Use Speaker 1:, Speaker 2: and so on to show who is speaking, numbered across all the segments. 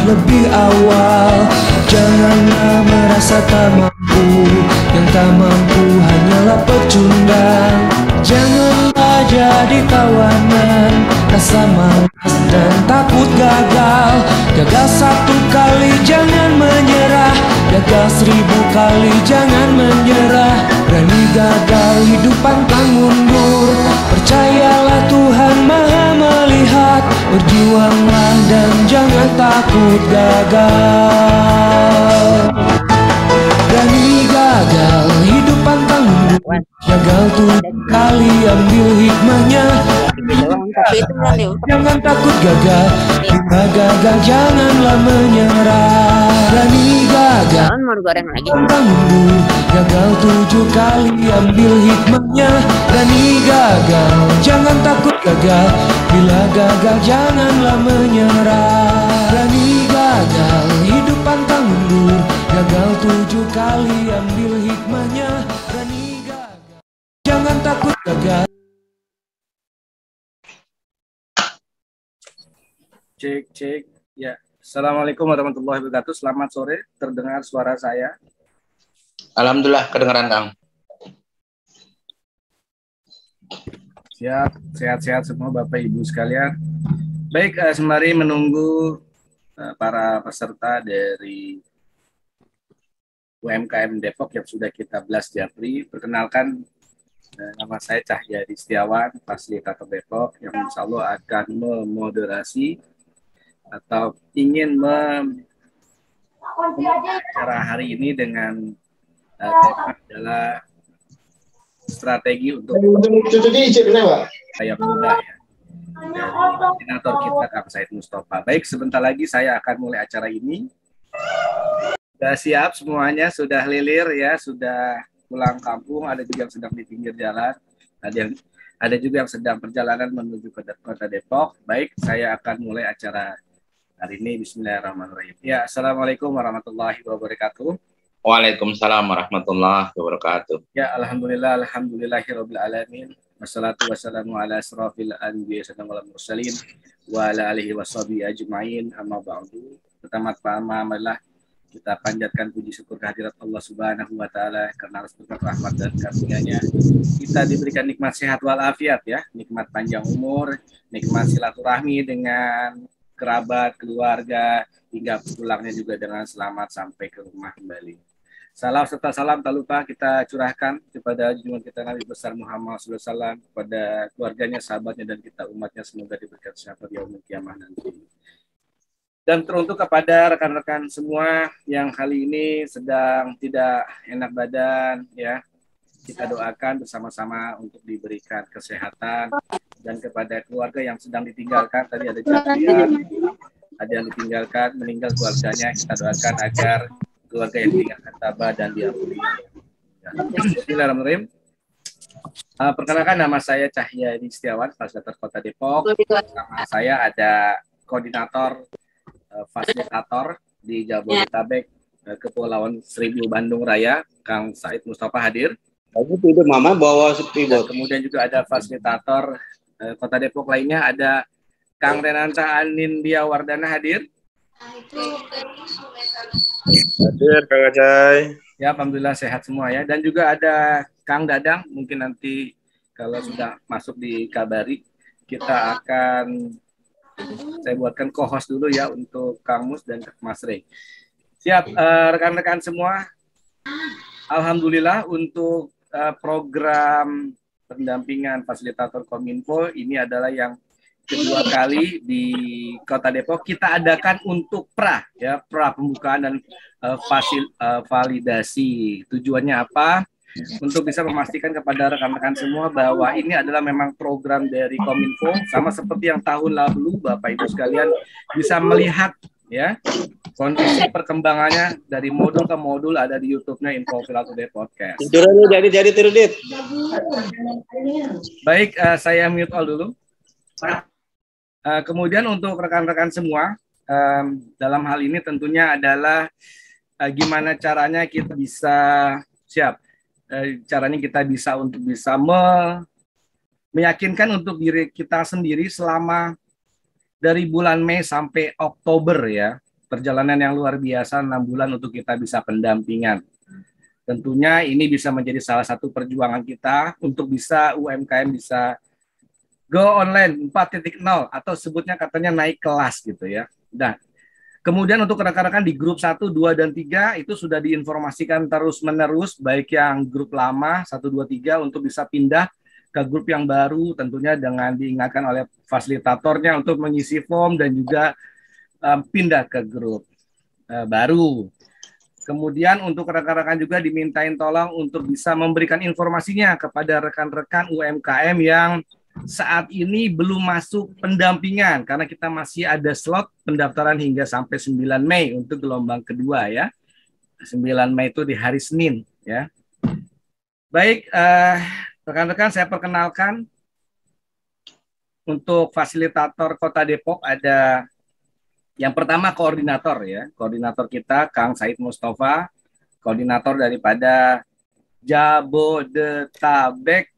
Speaker 1: lebih awal. Janganlah merasa tak mampu, yang tak mampu hanyalah pecundang. Janganlah jadi tawanan takut gagal. Gagal satu kali jangan menyerah, gagal 1000 kali jangan menyerah. Berani gagal hidup pantang mundur, percayalah Tuhan maha melihat. Berjuanglah dan jangan takut gagal. Berani gagal hidup pantang mundur, gagal 7 kali ambil hikmahnya. Jangan takut gagal, bila gagal janganlah menyerah. Berani gagal pantang mundur, gagal 7 kali ambil hikmahnya. Berani gagal, jangan takut gagal, bila gagal janganlah menyerah. Berani gagal hidup pantang mundur, gagal 7 kali ambil hikmahnya. Berani gagal, jangan takut gagal.
Speaker 2: Cek. Ya. Assalamualaikum warahmatullahi wabarakatuh. Selamat sore. Terdengar suara saya?
Speaker 3: Alhamdulillah kedengaran, Kang.
Speaker 2: Siap. Sehat-sehat semua Bapak Ibu sekalian. Baik, sembari menunggu para peserta dari UMKM Depok yang sudah kita belas japri. Perkenalkan, nama saya Cahyadi Setiawan, fasilitator Depok yang insya Allah akan memoderasi atau ingin acara hari ini dengan tema adalah strategi untuk yang muda ya. Dari koordinator kita Kang Said Mustafa. Baik, sebentar lagi saya akan mulai acara ini. Sudah siap semuanya, sudah lilir ya, sudah pulang kampung, ada juga yang sedang di pinggir jalan, ada juga yang sedang perjalanan menuju ke kota Depok. Baik, saya akan mulai acara hari ini. Bismillahirrahmanirrahim. Ya, Assalamualaikum warahmatullahi wabarakatuh.
Speaker 3: Waalaikumsalam warahmatullahi wabarakatuh.
Speaker 2: Ya, alhamdulillahirabbil alamin. Wassalatu wassalamu ala asrofil anbiya'i wal mursalin wa ala alihi washabihi ajmain. Amma ba'du. Pertama-tama marilah kita panjatkan puji syukur kehadirat Allah Subhanahu wa taala karena atas berkat rahmat dan karunia-Nya kita diberikan nikmat sehat walafiat ya, nikmat panjang umur, nikmat silaturahmi dengan kerabat, keluarga, hingga pulangnya juga dengan selamat sampai ke rumah kembali. Salam serta salam tak lupa kita curahkan kepada junjungan kita Nabi besar Muhammad SAW, kepada keluarganya, sahabatnya, dan kita umatnya, semoga diberikan syafaat yaumul qiyamah nanti. Dan teruntuk kepada rekan-rekan semua yang kali ini sedang tidak enak badan ya, kita doakan bersama-sama untuk diberikan kesehatan. Dan kepada keluarga yang sedang ditinggalkan, tadi ada jaminan, ada yang ditinggalkan, meninggal keluarganya, kita doakan agar keluarga yang ditinggalkan tabah dan diampuni. Ya. Bismillahirrahmanirrahim. Perkenalkan, nama saya Cahyadi Setiawan, fasilitator Kota Depok. Sama saya ada koordinator fasilitator di Jabodetabek, Kepulauan Seribu Bandung Raya, Kang Said Mustafa hadir.
Speaker 3: Aku tidur mama bawa
Speaker 2: dan kemudian juga ada fasilitator Kota Depok lainnya, ada Kang Renansa Anindya Wardana hadir.
Speaker 3: Hadir Kang Acai.
Speaker 2: Ya, alhamdulillah sehat semua ya. Dan juga ada Kang Dadang, mungkin nanti kalau sudah masuk dikabari, kita akan saya buatkan co-host dulu ya untuk Kang Mus dan Mas Rey. Siap, rekan-rekan semua. Alhamdulillah untuk program pendampingan fasilitator Kominfo ini adalah yang kedua kali di Kota Depok kita adakan untuk pra pembukaan dan validasi. Tujuannya apa? Untuk bisa memastikan kepada rekan-rekan semua bahwa ini adalah memang program dari Kominfo, sama seperti yang tahun lalu Bapak Ibu sekalian bisa melihat ya kondisi perkembangannya dari modul ke modul, ada di YouTube-nya Info Pilar Today Podcast.
Speaker 3: Jadi terudit.
Speaker 2: Baik, saya mute all dulu. Kemudian untuk rekan-rekan semua, dalam hal ini tentunya adalah gimana caranya kita bisa caranya kita bisa untuk bisa meyakinkan untuk diri kita sendiri selama dari bulan Mei sampai Oktober ya, perjalanan yang luar biasa 6 bulan untuk kita bisa pendampingan. Tentunya ini bisa menjadi salah satu perjuangan kita untuk bisa UMKM bisa Go online 4.0 atau sebutnya katanya naik kelas gitu ya. Nah, kemudian untuk rekan-rekan di grup 1, 2, dan 3 itu sudah diinformasikan terus-menerus, baik yang grup lama 1, 2, 3 untuk bisa pindah ke grup yang baru, tentunya dengan diingatkan oleh fasilitatornya untuk mengisi form dan juga pindah ke grup baru. Kemudian untuk rekan-rekan juga dimintain tolong untuk bisa memberikan informasinya kepada rekan-rekan UMKM yang saat ini belum masuk pendampingan karena kita masih ada slot pendaftaran hingga sampai 9 Mei untuk gelombang kedua ya. 9 Mei itu di hari Senin ya. Baik, rekan-rekan saya perkenalkan untuk fasilitator Kota Depok ada yang pertama koordinator ya. Koordinator kita Kang Said Mustafa, koordinator daripada Jabodetabek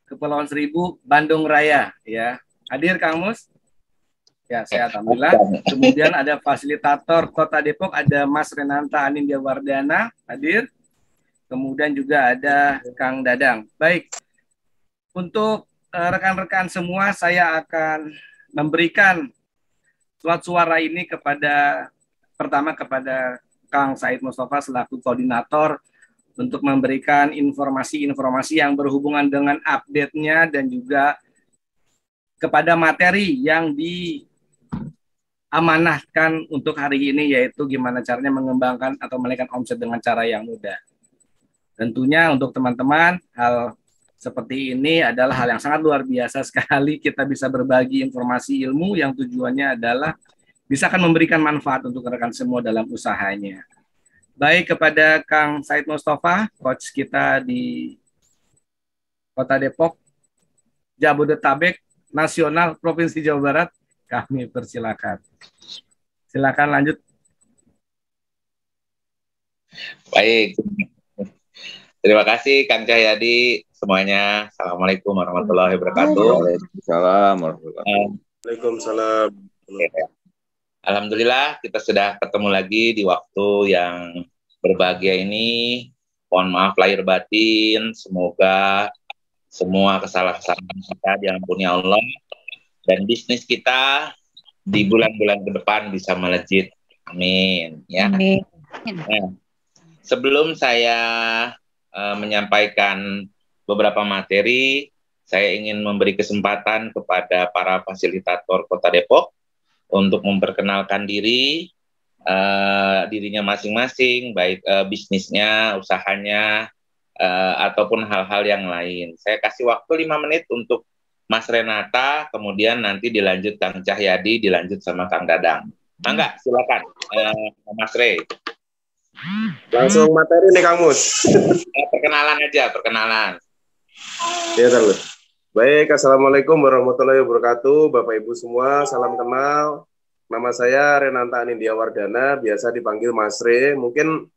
Speaker 2: Kepulauan Seribu, Bandung Raya, ya. Hadir Kang Mus? Ya, sehat alhamdulillah. Kemudian ada fasilitator Kota Depok, ada Mas Renanta Anindya Wardana, hadir. Kemudian juga ada Kang Dadang. Baik, untuk rekan-rekan semua, saya akan memberikan slot suara ini pertama kepada Kang Said Mustafa selaku koordinator untuk memberikan informasi-informasi yang berhubungan dengan update-nya dan juga kepada materi yang diamanahkan untuk hari ini, yaitu gimana caranya mengembangkan atau menaikkan omset dengan cara yang mudah. Tentunya untuk teman-teman, hal seperti ini adalah hal yang sangat luar biasa sekali. Kita bisa berbagi informasi ilmu yang tujuannya adalah bisa akan memberikan manfaat untuk rekan semua dalam usahanya. Baik, kepada Kang Said Mustafa, coach kita di Kota Depok, Jabodetabek, Nasional, Provinsi Jawa Barat, kami persilakan. Silakan lanjut.
Speaker 3: Baik. Terima kasih Kang Cahyadi semuanya. Assalamualaikum warahmatullahi wabarakatuh.
Speaker 4: Waalaikumsalam warahmatullahi
Speaker 3: Waalaikumsalam. Alhamdulillah kita sudah ketemu lagi di waktu yang berbahagia ini. Mohon maaf lahir batin, semoga semua kesalahan-kesalahan kita diampuni Allah dan bisnis kita di bulan-bulan ke depan bisa melejit. Amin. Ya. Amin. Nah, sebelum saya menyampaikan beberapa materi, saya ingin memberi kesempatan kepada para fasilitator Kota Depok untuk memperkenalkan dirinya masing-masing, baik bisnisnya, usahanya, ataupun hal-hal yang lain. Saya kasih waktu 5 menit untuk Mas Renata, kemudian nanti dilanjut Kang Cahyadi, dilanjut sama Kang Dadang. Mangga, silakan Mas Rey.
Speaker 5: Langsung materi nih Kang Mus.
Speaker 3: Perkenalan aja, perkenalan.
Speaker 5: Ya, Kang. Baik, Assalamualaikum warahmatullahi wabarakatuh. Bapak Ibu semua, salam kenal. Nama saya Renanta Anindya Wardana, biasa dipanggil Mas Re. Mungkin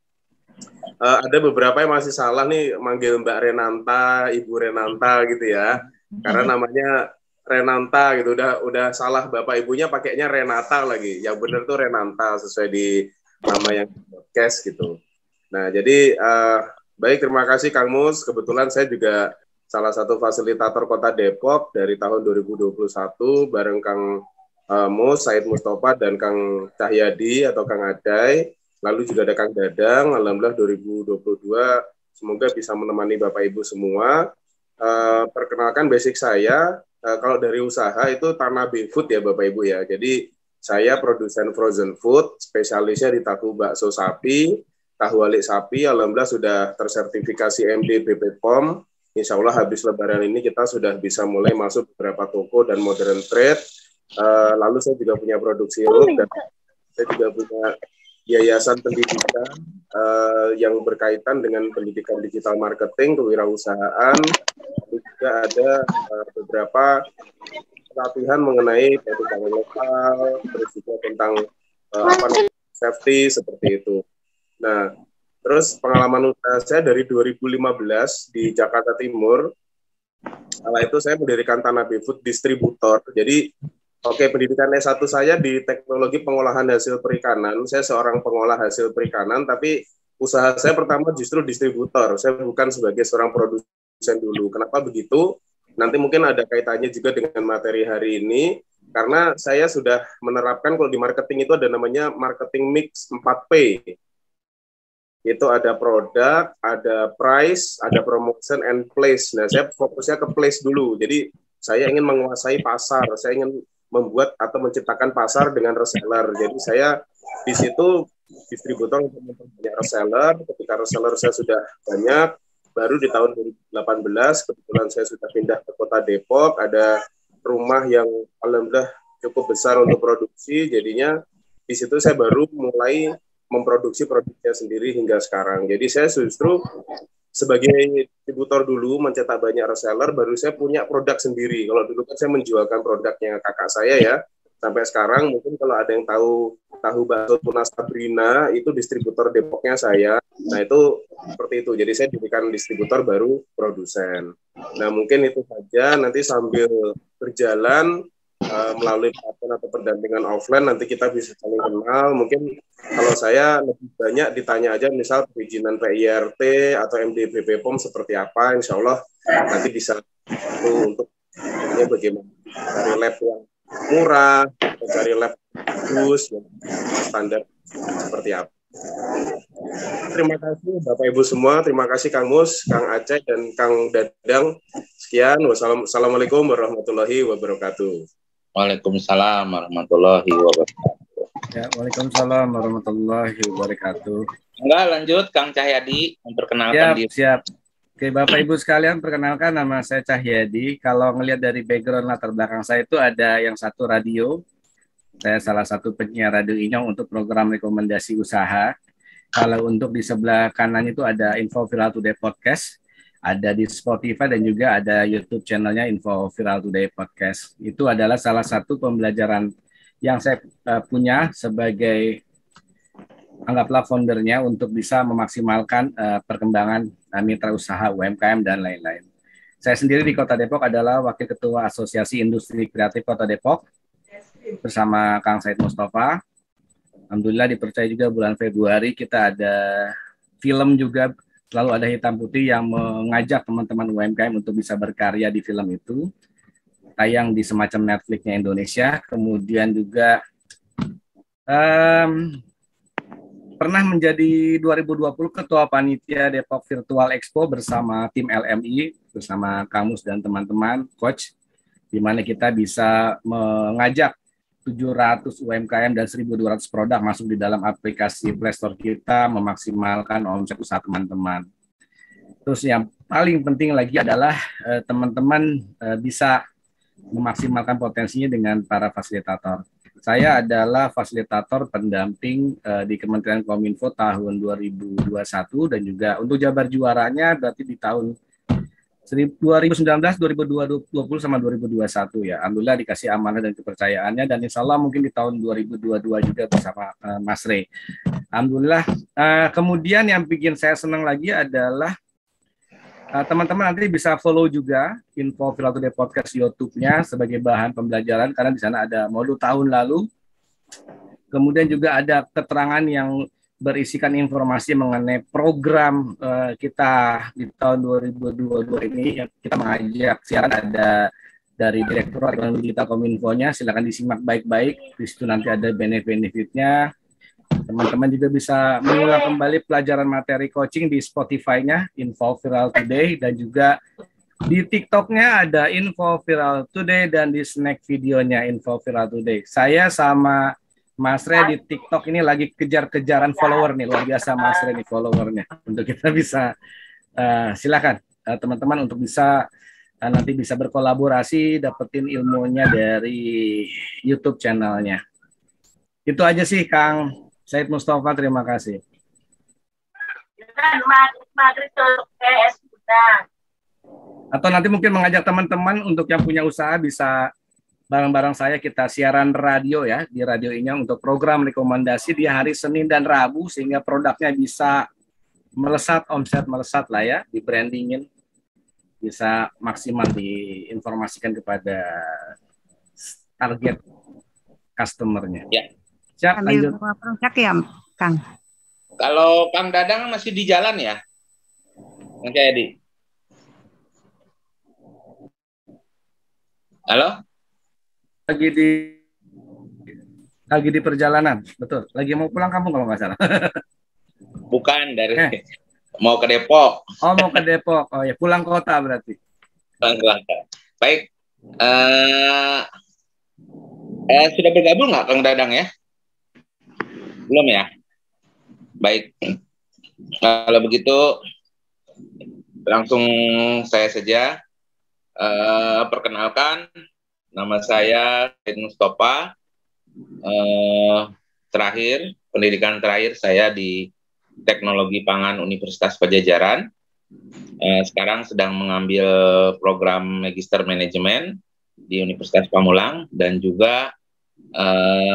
Speaker 5: ada beberapa yang masih salah nih manggil Mbak Renanta, Ibu Renanta gitu ya. Karena namanya Renanta gitu, udah salah bapak ibunya pakainya Renata lagi. Yang benar tuh Renanta sesuai di nama yang podcast gitu. Nah, jadi baik, terima kasih Kang Mus. Kebetulan saya juga salah satu fasilitator Kota Depok dari tahun 2021 bareng Kang Mus, Said Mustafa, dan Kang Cahyadi atau Kang Adai. Lalu juga ada Kang Dadang. Alhamdulillah 2022 semoga bisa menemani Bapak Ibu semua. Perkenalkan basic saya, kalau dari usaha itu Tanabe Food ya Bapak Ibu ya. Jadi saya produsen frozen food, spesialisnya di tahu bakso sapi, tahu alik sapi. Alhamdulillah sudah tersertifikasi MD BPOM. Insya Allah habis Lebaran ini kita sudah bisa mulai masuk beberapa toko dan modern trade. Lalu saya juga punya produksi root dan saya juga punya yayasan pendidikan yang berkaitan dengan pendidikan digital marketing, kewirausahaan. Lalu juga ada beberapa pelatihan mengenai produk pangan lokal, terus juga tentang safety seperti itu. Nah, terus pengalaman usaha saya dari 2015 di Jakarta Timur. Setelah itu saya mendirikan Tanabe Food Distributor. Jadi pendidikan S1 saya di teknologi pengolahan hasil perikanan. Saya seorang pengolah hasil perikanan, tapi usaha saya pertama justru distributor. Saya bukan sebagai seorang produsen dulu. Kenapa begitu? nanti mungkin ada kaitannya juga dengan materi hari ini, karena saya sudah menerapkan kalau di marketing itu ada namanya marketing mix 4P. Itu ada produk, ada price, ada promotion, and place. Nah, saya fokusnya ke place dulu. Jadi, saya ingin menguasai pasar. Saya ingin membuat atau menciptakan pasar dengan reseller. Jadi, saya di situ distributor untuk memperbanyak reseller. Ketika reseller saya sudah banyak, baru di tahun 2018, kebetulan saya sudah pindah ke kota Depok, ada rumah yang alhamdulillah cukup besar untuk produksi. Jadinya, di situ saya baru mulai memproduksi produknya sendiri hingga sekarang. Jadi saya justru sebagai distributor dulu mencetak banyak reseller, baru saya punya produk sendiri. Kalau dulu kan saya menjualkan produknya kakak saya ya. Sampai sekarang mungkin kalau ada yang tahu bakso tuna Sabrina, itu distributor Depoknya saya. Nah itu seperti itu. Jadi saya jadikan distributor baru produsen. Nah mungkin itu saja. Nanti sambil berjalan melalui pelatihan atau pendampingan offline, nanti kita bisa saling kenal. Mungkin kalau saya lebih banyak ditanya aja, misal perizinan PIRT atau MDBP POM seperti apa, insya Allah nanti bisa untuk bagaimana cari lab yang murah, atau cari lab bagus, standar seperti apa. Terima kasih Bapak Ibu semua, terima kasih Kang Mus, Kang Aceh, dan Kang Dadang. Sekian, wassalamualaikum warahmatullahi wabarakatuh.
Speaker 3: Waalaikumsalam warahmatullahi wabarakatuh.
Speaker 2: Ya, waalaikumsalam warahmatullahi wabarakatuh.
Speaker 3: Enggak, lanjut Kang Cahyadi memperkenalkan diri.
Speaker 2: Siap. Oke, Bapak Ibu sekalian, perkenalkan nama saya Cahyadi. Kalau ngelihat dari background latar belakang saya itu ada yang satu radio. Saya salah satu penyiar radio Inyong untuk program rekomendasi usaha. Kalau untuk di sebelah kanan itu ada Info Viral Today Podcast. Ada di Spotify dan juga ada YouTube channelnya Info Viral Today Podcast. Itu adalah salah satu pembelajaran yang saya punya sebagai anggaplah foundernya untuk bisa memaksimalkan perkembangan mitra usaha UMKM dan lain-lain. Saya sendiri di Kota Depok adalah Wakil Ketua Asosiasi Industri Kreatif Kota Depok bersama Kang Said Mustafa. Alhamdulillah dipercaya juga bulan Februari kita ada film juga, lalu ada hitam putih yang mengajak teman-teman UMKM untuk bisa berkarya di film itu, tayang di semacam Netflix-nya Indonesia. Kemudian juga pernah menjadi 2020 Ketua Panitia Depok Virtual Expo bersama tim LMI, bersama Kamus dan teman-teman, Coach, di mana kita bisa mengajak 700 UMKM dan 1.200 produk masuk di dalam aplikasi Play Store kita, memaksimalkan omset usaha teman-teman. Terus yang paling penting lagi adalah teman-teman bisa memaksimalkan potensinya dengan para fasilitator. Saya adalah fasilitator pendamping di Kementerian Kominfo tahun 2021 dan juga untuk jabar juaranya berarti di tahun 2019, 2020 sama 2021 ya. Alhamdulillah dikasih amanah dan kepercayaannya, dan insya Allah mungkin di tahun 2022 juga bersama Mas Rey. Alhamdulillah. Kemudian yang bikin saya senang lagi adalah teman-teman nanti bisa follow juga Info Viral Today Podcast YouTube-nya sebagai bahan pembelajaran, karena di sana ada modul tahun lalu. Kemudian juga ada keterangan yang berisikan informasi mengenai program kita di tahun 2022 ini yang kita mengajak siaran, ada dari Direktorat Ekonomi Digital Kominfo-nya, silakan disimak baik-baik, di situ nanti ada benefit-benefitnya. Teman-teman juga bisa mengulang kembali pelajaran materi coaching di Spotify-nya Info Viral Today, dan juga di TikTok-nya ada Info Viral Today, dan di snack videonya Info Viral Today. Saya sama Mas Rey di TikTok ini lagi kejar-kejaran follower nih, luar biasa Mas Rey nih followernya. Untuk kita bisa silakan teman-teman untuk bisa nanti bisa berkolaborasi, dapetin ilmunya dari YouTube channelnya. Itu aja sih Kang Said Mustafa, terima kasih. Atau nanti mungkin mengajak teman-teman untuk yang punya usaha bisa bareng-bareng saya kita siaran radio ya, di Radio Inyong untuk program rekomendasi di hari Senin dan Rabu, sehingga produknya bisa melesat, omset melesat lah ya, di brandingin, bisa maksimal diinformasikan kepada target customer-nya.
Speaker 3: Ya.
Speaker 2: Siap, lanjut.
Speaker 6: Ya, Kang.
Speaker 3: Kalau Kang Dadang masih di jalan ya? Oke, Edi. Halo?
Speaker 2: Lagi di perjalanan, betul. Lagi mau pulang kampung kalau nggak salah.
Speaker 3: Bukan, dari mau ke Depok.
Speaker 2: Oh, mau ke Depok. Oh ya, pulang kota berarti.
Speaker 3: Baik. Sudah bergabung nggak Kang Dadang ya? Belum ya? Baik. Kalau begitu, langsung saya saja perkenalkan. Nama saya Said Mustafa. Pendidikan terakhir saya di Teknologi Pangan Universitas Pajajaran. Sekarang sedang mengambil program Magister Manajemen di Universitas Pamulang dan juga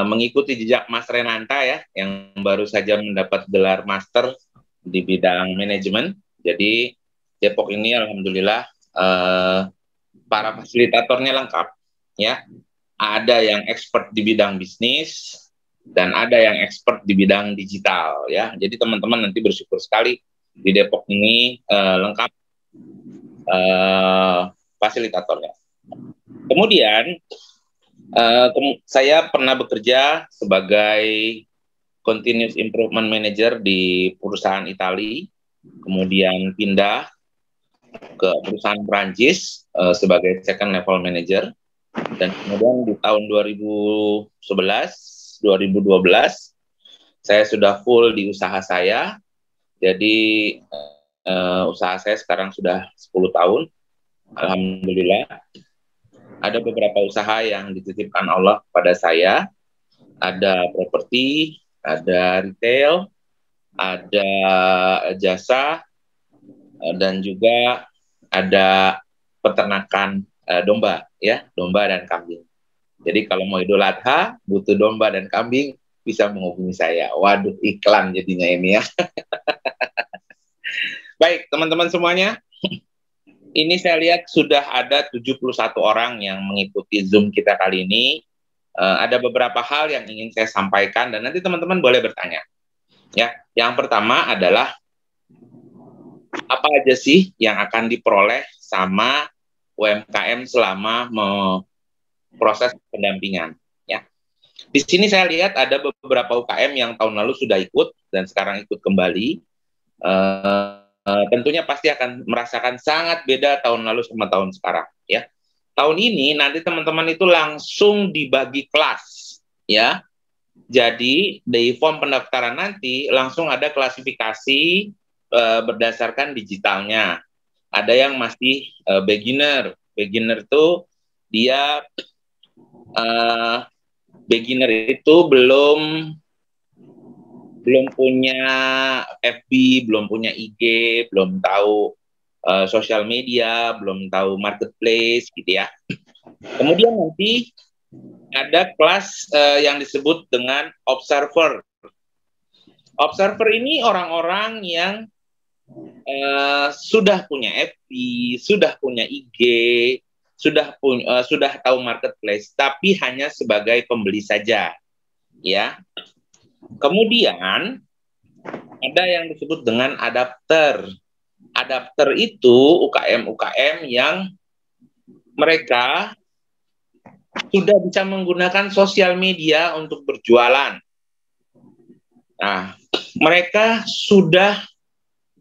Speaker 3: mengikuti jejak Mas Renanta ya, yang baru saja mendapat gelar master di bidang manajemen. Jadi Depok ini alhamdulillah para fasilitatornya lengkap ya. Ada yang expert di bidang bisnis dan ada yang expert di bidang digital ya. Jadi teman-teman nanti bersyukur sekali di Depok ini lengkap fasilitatornya. Kemudian saya pernah bekerja sebagai Continuous Improvement Manager di perusahaan Italia, kemudian pindah ke perusahaan Prancis sebagai Second Level Manager, dan kemudian di tahun 2011, 2012 saya sudah full di usaha saya. Jadi usaha saya sekarang sudah 10 tahun, alhamdulillah. Ada beberapa usaha yang dititipkan Allah pada saya. Ada properti, ada retail, ada jasa, dan juga ada peternakan domba, ya, domba dan kambing. Jadi kalau mau Idul Adha, butuh domba dan kambing, bisa menghubungi saya. Waduh, iklan jadinya ini ya. Baik, teman-teman semuanya. Ini saya lihat sudah ada 71 orang yang mengikuti Zoom kita kali ini. Ada beberapa hal yang ingin saya sampaikan dan nanti teman-teman boleh bertanya. Ya, yang pertama adalah apa aja sih yang akan diperoleh sama UMKM selama proses pendampingan. Ya, di sini saya lihat ada beberapa UKM yang tahun lalu sudah ikut dan sekarang ikut kembali. Tentunya pasti akan merasakan sangat beda tahun lalu sama tahun sekarang. Ya, tahun ini nanti teman-teman itu langsung dibagi kelas. Ya, jadi di form pendaftaran nanti langsung ada klasifikasi berdasarkan digitalnya. Ada yang masih beginner. Beginner itu dia beginner itu belum punya FB, belum punya IG, belum tahu sosial media, belum tahu marketplace gitu ya. Kemudian nanti ada kelas yang disebut dengan observer. Observer ini orang-orang yang sudah punya FB, sudah punya IG, sudah tahu marketplace, tapi hanya sebagai pembeli saja, ya. Kemudian ada yang disebut dengan adapter. Adapter itu UKM-UKM yang mereka sudah bisa menggunakan sosial media untuk berjualan. Nah, mereka sudah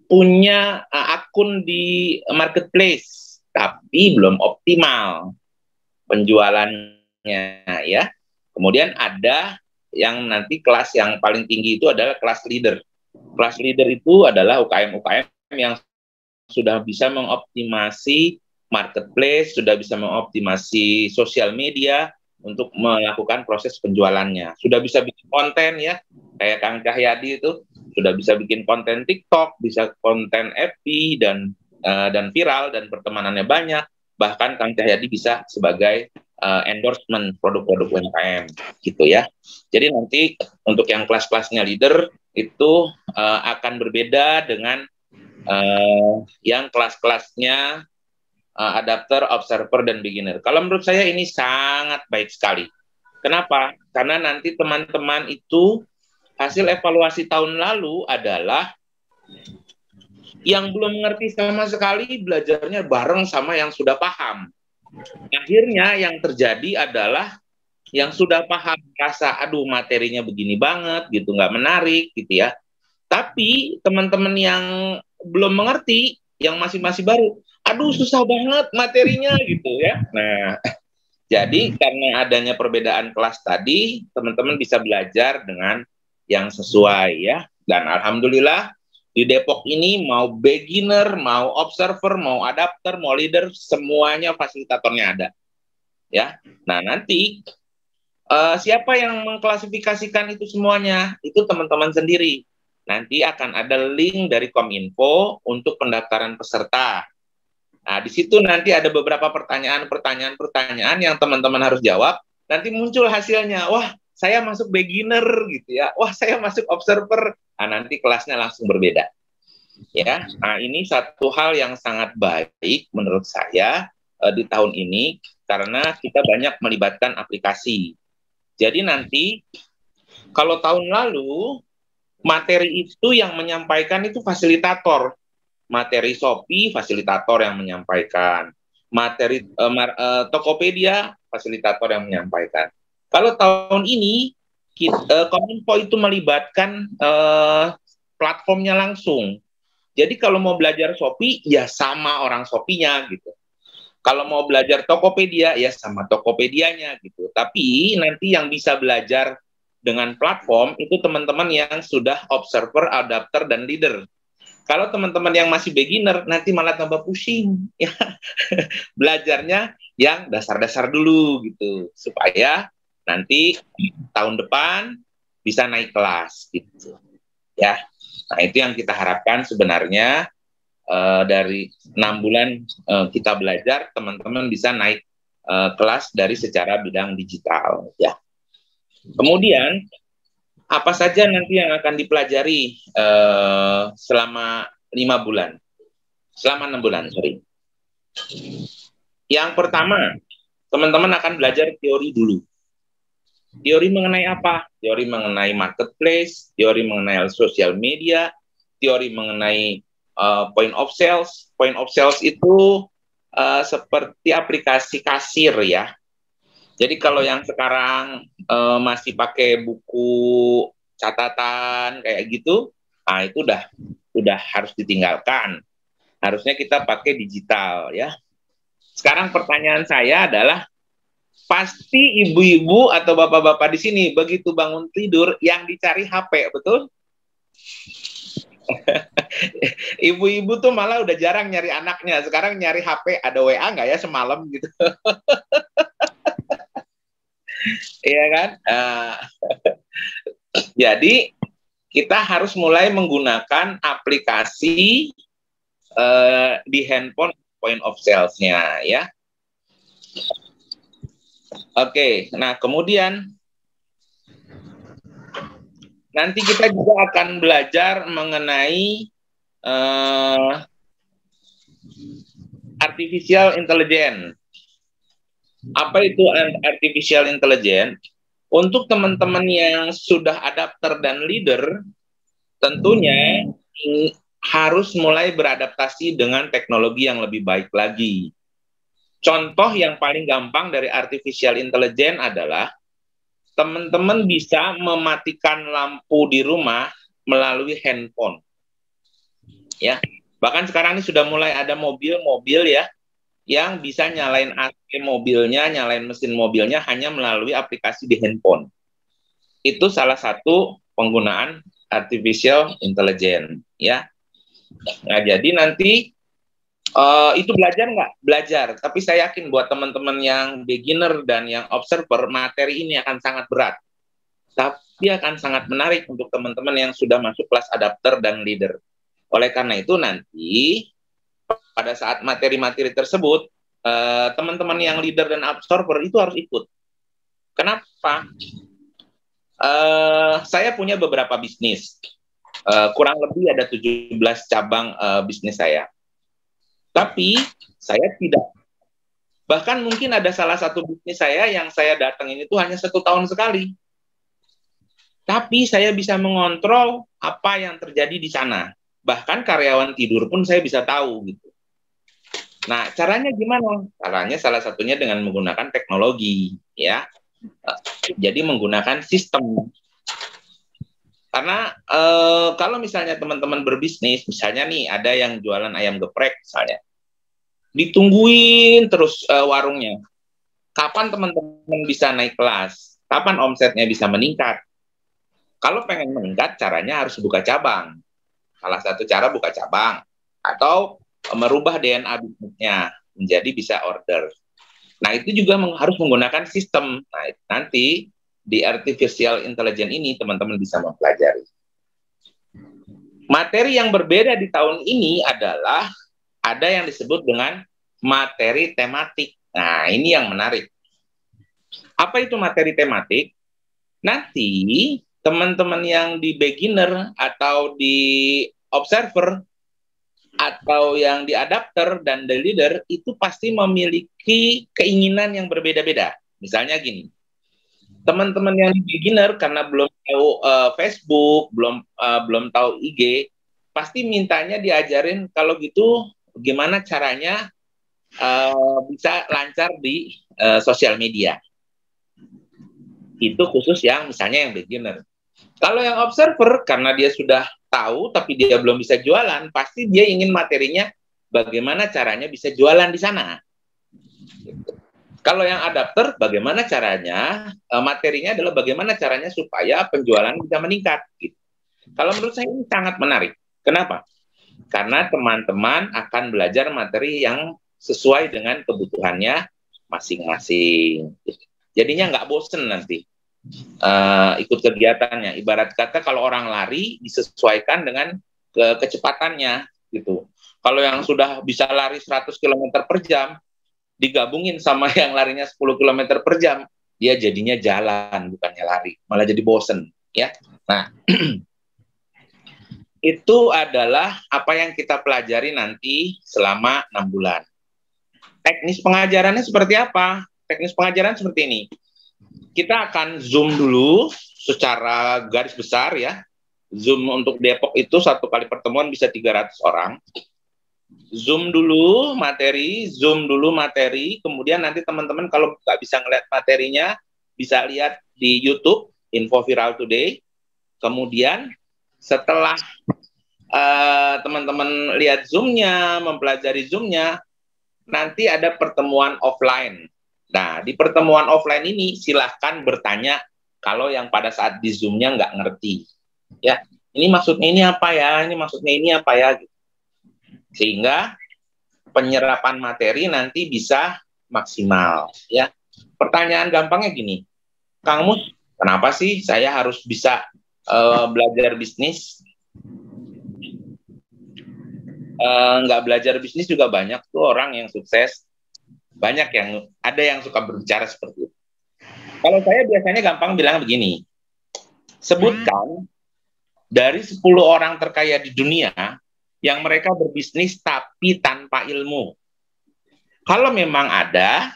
Speaker 3: punya akun di marketplace, tapi belum optimal penjualannya ya. Kemudian ada yang nanti kelas yang paling tinggi itu adalah kelas leader. Kelas leader itu adalah UKM-UKM yang sudah bisa mengoptimasi marketplace, sudah bisa mengoptimasi sosial media untuk melakukan proses penjualannya. Sudah bisa bikin konten ya, kayak Kang Cahyadi itu sudah bisa bikin konten TikTok, bisa konten FB dan viral dan pertemanannya banyak. Bahkan Kang Cahyadi bisa sebagai endorsement produk-produk UMKM gitu ya. Jadi nanti untuk yang kelas-kelasnya leader itu akan berbeda dengan yang kelas-kelasnya adapter, observer, dan beginner. Kalau menurut saya ini sangat baik sekali. Kenapa? Karena nanti teman-teman itu hasil evaluasi tahun lalu adalah yang belum mengerti sama sekali belajarnya bareng sama yang sudah paham. Akhirnya yang terjadi adalah yang sudah paham rasa aduh materinya begini banget gitu, nggak menarik gitu ya. Tapi teman-teman yang belum mengerti, yang masih baru, aduh susah banget materinya gitu ya. Nah, jadi karena adanya perbedaan kelas tadi, teman-teman bisa belajar dengan yang sesuai ya. Dan alhamdulillah di Depok ini mau beginner, mau observer, mau adapter, mau leader, semuanya fasilitatornya ada. Ya. Nah, nanti siapa yang mengklasifikasikan itu semuanya? Itu teman-teman sendiri. Nanti akan ada link dari Kominfo untuk pendaftaran peserta. Nah, di situ nanti ada beberapa pertanyaan yang teman-teman harus jawab. Nanti muncul hasilnya. Wah, saya masuk beginner gitu ya. Wah, saya masuk observer. Nah, nanti kelasnya langsung berbeda. Ya. Nah, ini satu hal yang sangat baik menurut saya di tahun ini karena kita banyak melibatkan aplikasi. Jadi nanti kalau tahun lalu materi itu yang menyampaikan itu fasilitator, materi Shopee fasilitator yang menyampaikan, materi Tokopedia fasilitator yang menyampaikan. Kalau tahun ini Kominfo itu melibatkan platformnya langsung. Jadi kalau mau belajar Shopee ya sama orang Shopee-nya gitu. Kalau mau belajar Tokopedia, ya sama Tokopedianya gitu. Tapi nanti yang bisa belajar dengan platform itu teman-teman yang sudah observer, adapter, dan leader. Kalau teman-teman yang masih beginner, nanti malah tambah pusing. Ya. Belajarnya yang dasar-dasar dulu gitu. Supaya nanti tahun depan bisa naik kelas gitu. Ya. Nah, itu yang kita harapkan sebenarnya. Dari 6 bulan kita belajar, teman-teman bisa naik kelas dari secara bidang digital. Ya. Kemudian, apa saja nanti yang akan dipelajari selama 5 bulan? Selama 6 bulan, sorry. Yang pertama, teman-teman akan belajar teori dulu. Teori mengenai apa? Teori mengenai marketplace, teori mengenai sosial media, teori mengenai point of sales. Point of sales itu seperti aplikasi kasir ya. Jadi kalau yang sekarang masih pakai buku catatan kayak gitu, nah itu udah harus ditinggalkan. Harusnya kita pakai digital ya. Sekarang pertanyaan saya adalah, pasti ibu-ibu atau bapak-bapak di sini begitu bangun tidur yang dicari HP, betul? Ibu-ibu tuh malah udah jarang nyari anaknya. Sekarang nyari HP, ada WA nggak ya semalam gitu. Iya kan? Jadi kita harus mulai menggunakan aplikasi di handphone point of sales-nya ya. Oke, nah kemudian nanti kita juga akan belajar mengenai artificial intelligence. Apa itu artificial intelligence? Untuk teman-teman yang sudah adapter dan leader, tentunya harus mulai beradaptasi dengan teknologi yang lebih baik lagi. Contoh yang paling gampang dari artificial intelligence adalah teman-teman bisa mematikan lampu di rumah melalui handphone. Ya, bahkan sekarang ini sudah mulai ada mobil-mobil ya yang bisa nyalain AC mobilnya, nyalain mesin mobilnya hanya melalui aplikasi di handphone. Itu salah satu penggunaan artificial intelligence ya. Nah, jadi nanti itu belajar nggak? Belajar. Tapi saya yakin buat teman-teman yang beginner dan yang observer, materi ini akan sangat berat. Tapi akan sangat menarik untuk teman-teman yang sudah masuk kelas adapter dan leader. Oleh karena itu nanti pada saat materi-materi tersebut, teman-teman yang leader dan observer itu harus ikut. Kenapa? Saya punya beberapa bisnis. Kurang lebih ada 17 cabang bisnis saya. Tapi saya tidak. Bahkan mungkin ada salah satu bisnis saya yang saya datangin itu hanya 1 tahun sekali. Tapi saya bisa mengontrol apa yang terjadi di sana. Bahkan karyawan tidur pun saya bisa tahu gitu. Nah, caranya gimana? Caranya salah satunya dengan menggunakan teknologi, ya. Jadi menggunakan sistem. Karena kalau misalnya teman-teman berbisnis, misalnya nih ada yang jualan ayam geprek misalnya, ditungguin terus warungnya. Kapan teman-teman bisa naik kelas? Kapan omsetnya bisa meningkat? Kalau pengen meningkat, caranya harus buka cabang. Salah satu cara buka cabang. Atau merubah DNA bisnisnya menjadi bisa order. Nah, itu juga harus menggunakan sistem. Nah, nanti di artificial intelligence ini teman-teman bisa mempelajari. Materi yang berbeda di tahun ini adalah ada yang disebut dengan materi tematik. Nah, ini yang menarik. Apa itu materi tematik? Nanti teman-teman yang di beginner atau di observer atau yang di adapter dan the leader itu pasti memiliki keinginan yang berbeda-beda. Misalnya gini, teman-teman yang di beginner karena belum tahu Facebook, belum tahu IG, pasti mintanya diajarin kalau gitu gimana caranya bisa lancar di sosial media. Itu khusus yang misalnya yang beginner. Kalau yang observer, karena dia sudah tahu tapi dia belum bisa jualan, pasti dia ingin materinya bagaimana caranya bisa jualan di sana. Kalau yang adapter, bagaimana caranya, materinya adalah bagaimana caranya supaya penjualan bisa meningkat. Gitu. Kalau menurut saya ini sangat menarik. Kenapa? Karena teman-teman akan belajar materi yang sesuai dengan kebutuhannya masing-masing. Jadinya nggak bosen nanti ikut kegiatannya. Ibarat kata kalau orang lari disesuaikan dengan kecepatannya gitu. Kalau yang sudah bisa lari 100 km per jam digabungin sama yang larinya 10 km per jam, dia jadinya jalan bukannya lari, malah jadi bosen ya. Nah, itu adalah apa yang kita pelajari nanti selama 6 bulan. Teknis pengajarannya seperti apa? Teknis pengajaran seperti ini. Kita akan zoom dulu secara garis besar ya. Zoom untuk Depok itu satu kali pertemuan bisa 300 orang. Zoom dulu materi, kemudian nanti teman-teman kalau nggak bisa ngeliat materinya, bisa lihat di YouTube, Info Viral Today. Kemudian setelah teman-teman lihat Zoom-nya, mempelajari Zoom-nya, nanti ada pertemuan offline. Nah, di pertemuan offline ini silahkan bertanya kalau yang pada saat di Zoom-nya nggak ngerti. Ya, ini maksudnya ini apa ya? Ini maksudnya ini apa ya? Sehingga penyerapan materi nanti bisa maksimal. Ya, pertanyaan gampangnya gini, Kang Mus, kenapa sih saya harus bisa belajar bisnis? Nggak belajar bisnis juga banyak tuh orang yang sukses. Banyak yang ada yang suka berbicara seperti itu. Kalau saya biasanya gampang bilang begini, sebutkan dari 10 orang terkaya di dunia yang mereka berbisnis tapi tanpa ilmu. Kalau memang ada,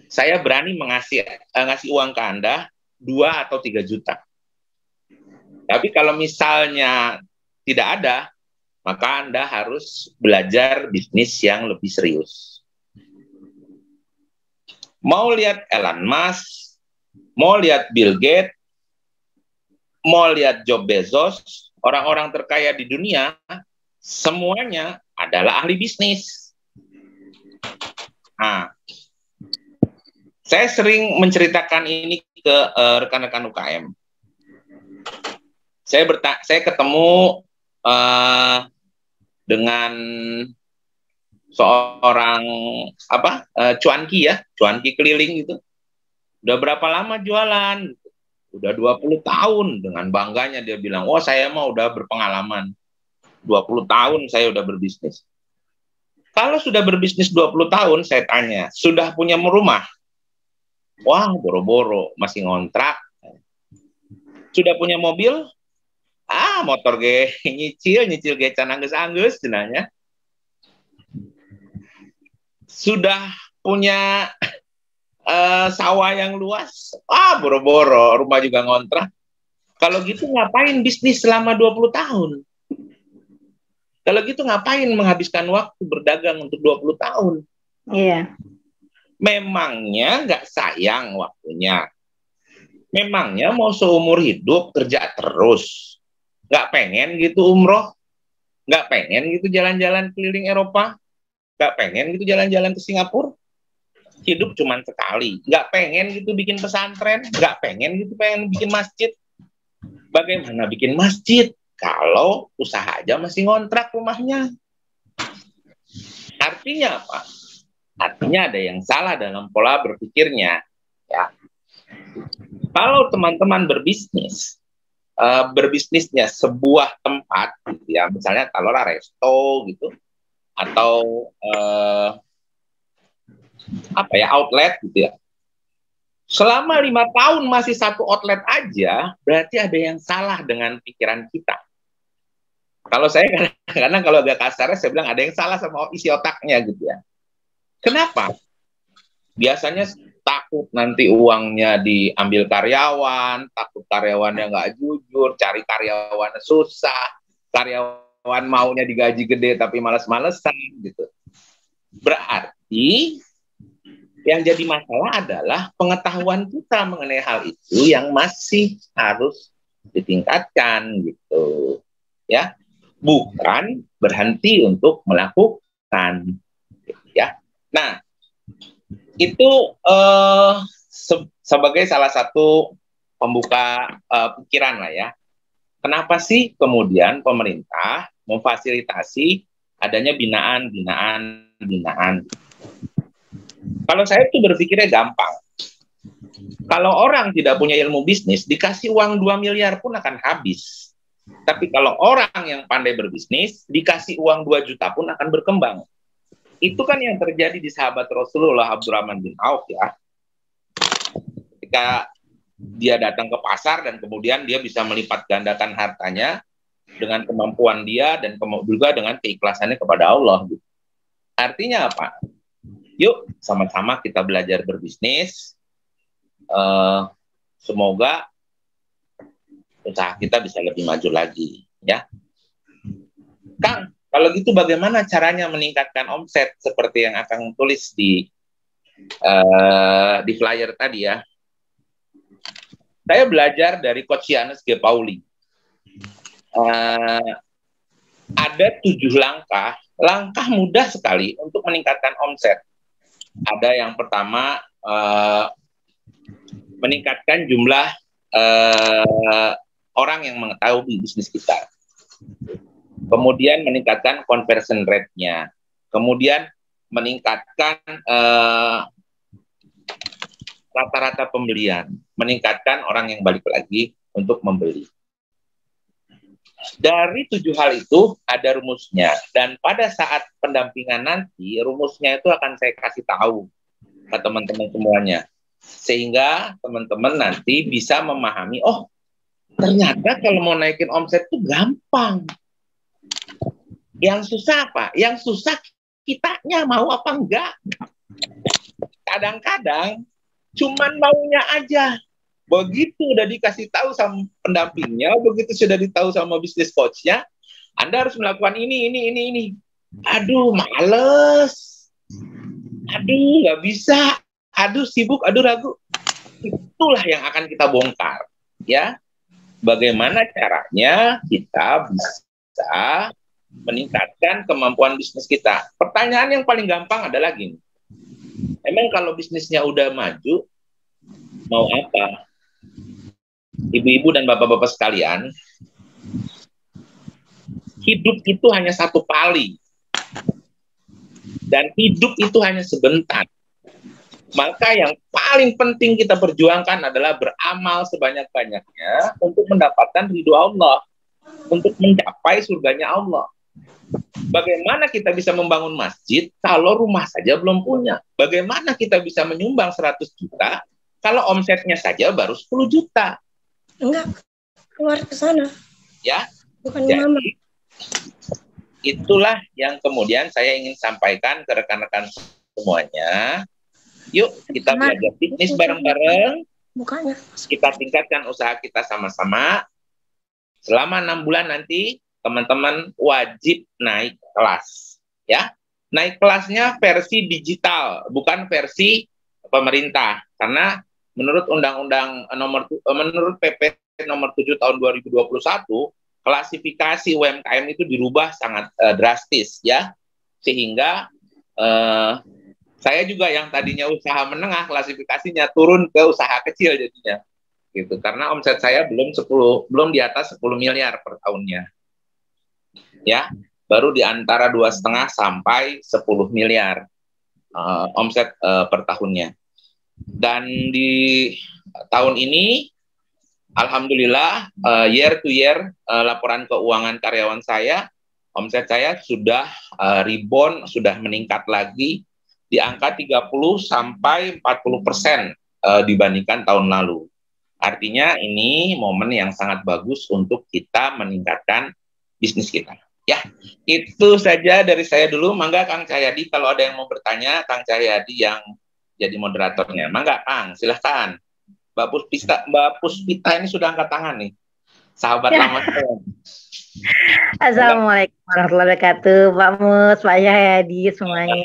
Speaker 3: saya berani ngasih uang ke Anda 2 atau 3 juta. Tapi kalau misalnya tidak ada, maka Anda harus belajar bisnis yang lebih serius. Mau lihat Elon Musk, mau lihat Bill Gates, mau lihat Jeff Bezos, orang-orang terkaya di dunia, semuanya adalah ahli bisnis. Nah, saya sering menceritakan ini ke rekan-rekan UKM. Saya ketemu dengan seorang cuanki keliling gitu. Udah berapa lama jualan? Udah 20 tahun. Dengan bangganya dia bilang, "Oh, saya mah udah berpengalaman. 20 tahun saya udah berbisnis." Kalau sudah berbisnis 20 tahun, saya tanya, "Sudah punya rumah?" "Wah, boro-boro, masih ngontrak." "Sudah punya mobil?" "Ah, motor ge nyicil ge can anggeus-anggeus cenanya." "Sudah punya sawah yang luas?" "Ah, boro-boro, rumah juga ngontrak." "Kalau gitu ngapain bisnis selama 20 tahun?" Kalau gitu ngapain menghabiskan waktu berdagang untuk 20 tahun?
Speaker 6: Iya.
Speaker 3: Memangnya nggak sayang waktunya? Memangnya mau seumur hidup kerja terus? Nggak pengen gitu umroh? Nggak pengen gitu jalan-jalan keliling Eropa? Nggak pengen gitu jalan-jalan ke Singapura? Hidup cuma sekali. Nggak pengen gitu bikin pesantren? Nggak pengen gitu pengen bikin masjid? Bagaimana bikin masjid kalau usaha aja masih ngontrak rumahnya? Artinya apa? Artinya ada yang salah dalam pola berpikirnya. Ya. Kalau teman-teman berbisnisnya sebuah tempat, gitu ya, misalnya taruhlah resto gitu, atau outlet gitu ya. Selama 5 tahun masih satu outlet aja, berarti ada yang salah dengan pikiran kita. Kalau saya kadang kalau agak kasarnya saya bilang ada yang salah sama isi otaknya gitu ya. Kenapa? Biasanya takut nanti uangnya diambil karyawan, takut karyawannya nggak jujur, cari karyawan susah, karyawan maunya digaji gede tapi malas-malesan gitu. Berarti yang jadi masalah adalah pengetahuan kita mengenai hal itu yang masih harus ditingkatkan gitu. Ya, bukan berhenti untuk melakukan ya. Nah, itu sebagai salah satu pembuka pikiran lah ya. Kenapa sih kemudian pemerintah memfasilitasi adanya binaan. Kalau saya tuh berpikirnya gampang. Kalau orang tidak punya ilmu bisnis, dikasih uang 2 miliar pun akan habis. Tapi kalau orang yang pandai berbisnis, dikasih uang 2 juta pun akan berkembang. Itu kan yang terjadi di sahabat Rasulullah Abdurrahman bin Auf ya. Ketika dia datang ke pasar dan kemudian dia bisa melipat gandakan hartanya dengan kemampuan dia dan juga dengan keikhlasannya kepada Allah. Artinya apa? Yuk sama-sama kita belajar berbisnis. Semoga usaha kita bisa lebih maju lagi ya. Kang, kalau gitu bagaimana caranya meningkatkan omset seperti yang Akang tulis di flyer tadi ya. Saya belajar dari Coach Yannes G. Pauli. Ada 7 langkah mudah sekali untuk meningkatkan omset. Ada yang pertama, meningkatkan jumlah orang yang mengetahui bisnis kita. Kemudian meningkatkan conversion rate-nya. Kemudian meningkatkan rata-rata pembelian. Meningkatkan orang yang balik lagi untuk membeli. Dari 7 hal itu ada rumusnya. Dan pada saat pendampingan nanti, rumusnya itu akan saya kasih tahu ke teman-teman semuanya. Sehingga teman-teman nanti bisa memahami, oh ternyata kalau mau naikin omset itu gampang. Yang susah apa? Yang susah kitanya mau apa enggak. Kadang-kadang cuman maunya aja. Begitu udah dikasih tahu sama pendampingnya, begitu sudah ditahu sama bisnis coach-nya, Anda harus melakukan ini. Aduh, males. Aduh, nggak bisa. Aduh, sibuk. Aduh, ragu. Itulah yang akan kita bongkar. Ya, bagaimana caranya kita bisa meningkatkan kemampuan bisnis kita. Pertanyaan yang paling gampang adalah gini. Emang kalau bisnisnya udah maju, mau apa? Ibu-ibu dan bapak-bapak sekalian, hidup itu hanya satu kali. Dan hidup itu hanya sebentar. Maka yang paling penting kita perjuangkan adalah beramal sebanyak-banyaknya untuk mendapatkan ridho Allah. Untuk mencapai surganya Allah. Bagaimana kita bisa membangun masjid kalau rumah saja belum punya? Bagaimana kita bisa menyumbang 100 juta kalau omsetnya saja baru 10 juta?
Speaker 7: Enggak, keluar ke sana.
Speaker 3: Ya,
Speaker 7: bukan
Speaker 3: jadi,
Speaker 7: mama.
Speaker 3: Itulah yang kemudian saya ingin sampaikan ke rekan-rekan semuanya. Yuk, kita belajar bisnis bareng-bareng.
Speaker 7: Bukannya.
Speaker 3: Kita tingkatkan usaha kita sama-sama. Selama 6 bulan nanti, teman-teman wajib naik kelas, ya. Naik kelasnya versi digital, bukan versi pemerintah, karena menurut menurut PP nomor 7 tahun 2021, klasifikasi UMKM itu dirubah sangat drastis, ya, sehingga saya juga yang tadinya usaha menengah klasifikasinya turun ke usaha kecil jadinya, gitu, karena omset saya belum di atas 10 miliar per tahunnya, ya, baru di antara 2,5 sampai 10 miliar omset per tahunnya. Dan di tahun ini, alhamdulillah, year to year, laporan keuangan karyawan saya, omset saya sudah rebound, sudah meningkat lagi di angka 30 sampai 40% dibandingkan tahun lalu. Artinya ini momen yang sangat bagus untuk kita meningkatkan bisnis kita. Ya, itu saja dari saya dulu. Mangga Kang Cahyadi, kalau ada yang mau bertanya, Kang Cahyadi yang jadi moderatornya. Mangga Kang, silahkan. Mbak Puspita ini sudah angkat tangan nih. Sahabat lama saya.
Speaker 8: Assalamualaikum warahmatullahi wabarakatuh, Pak Mus, Pak Cahyadi, semuanya.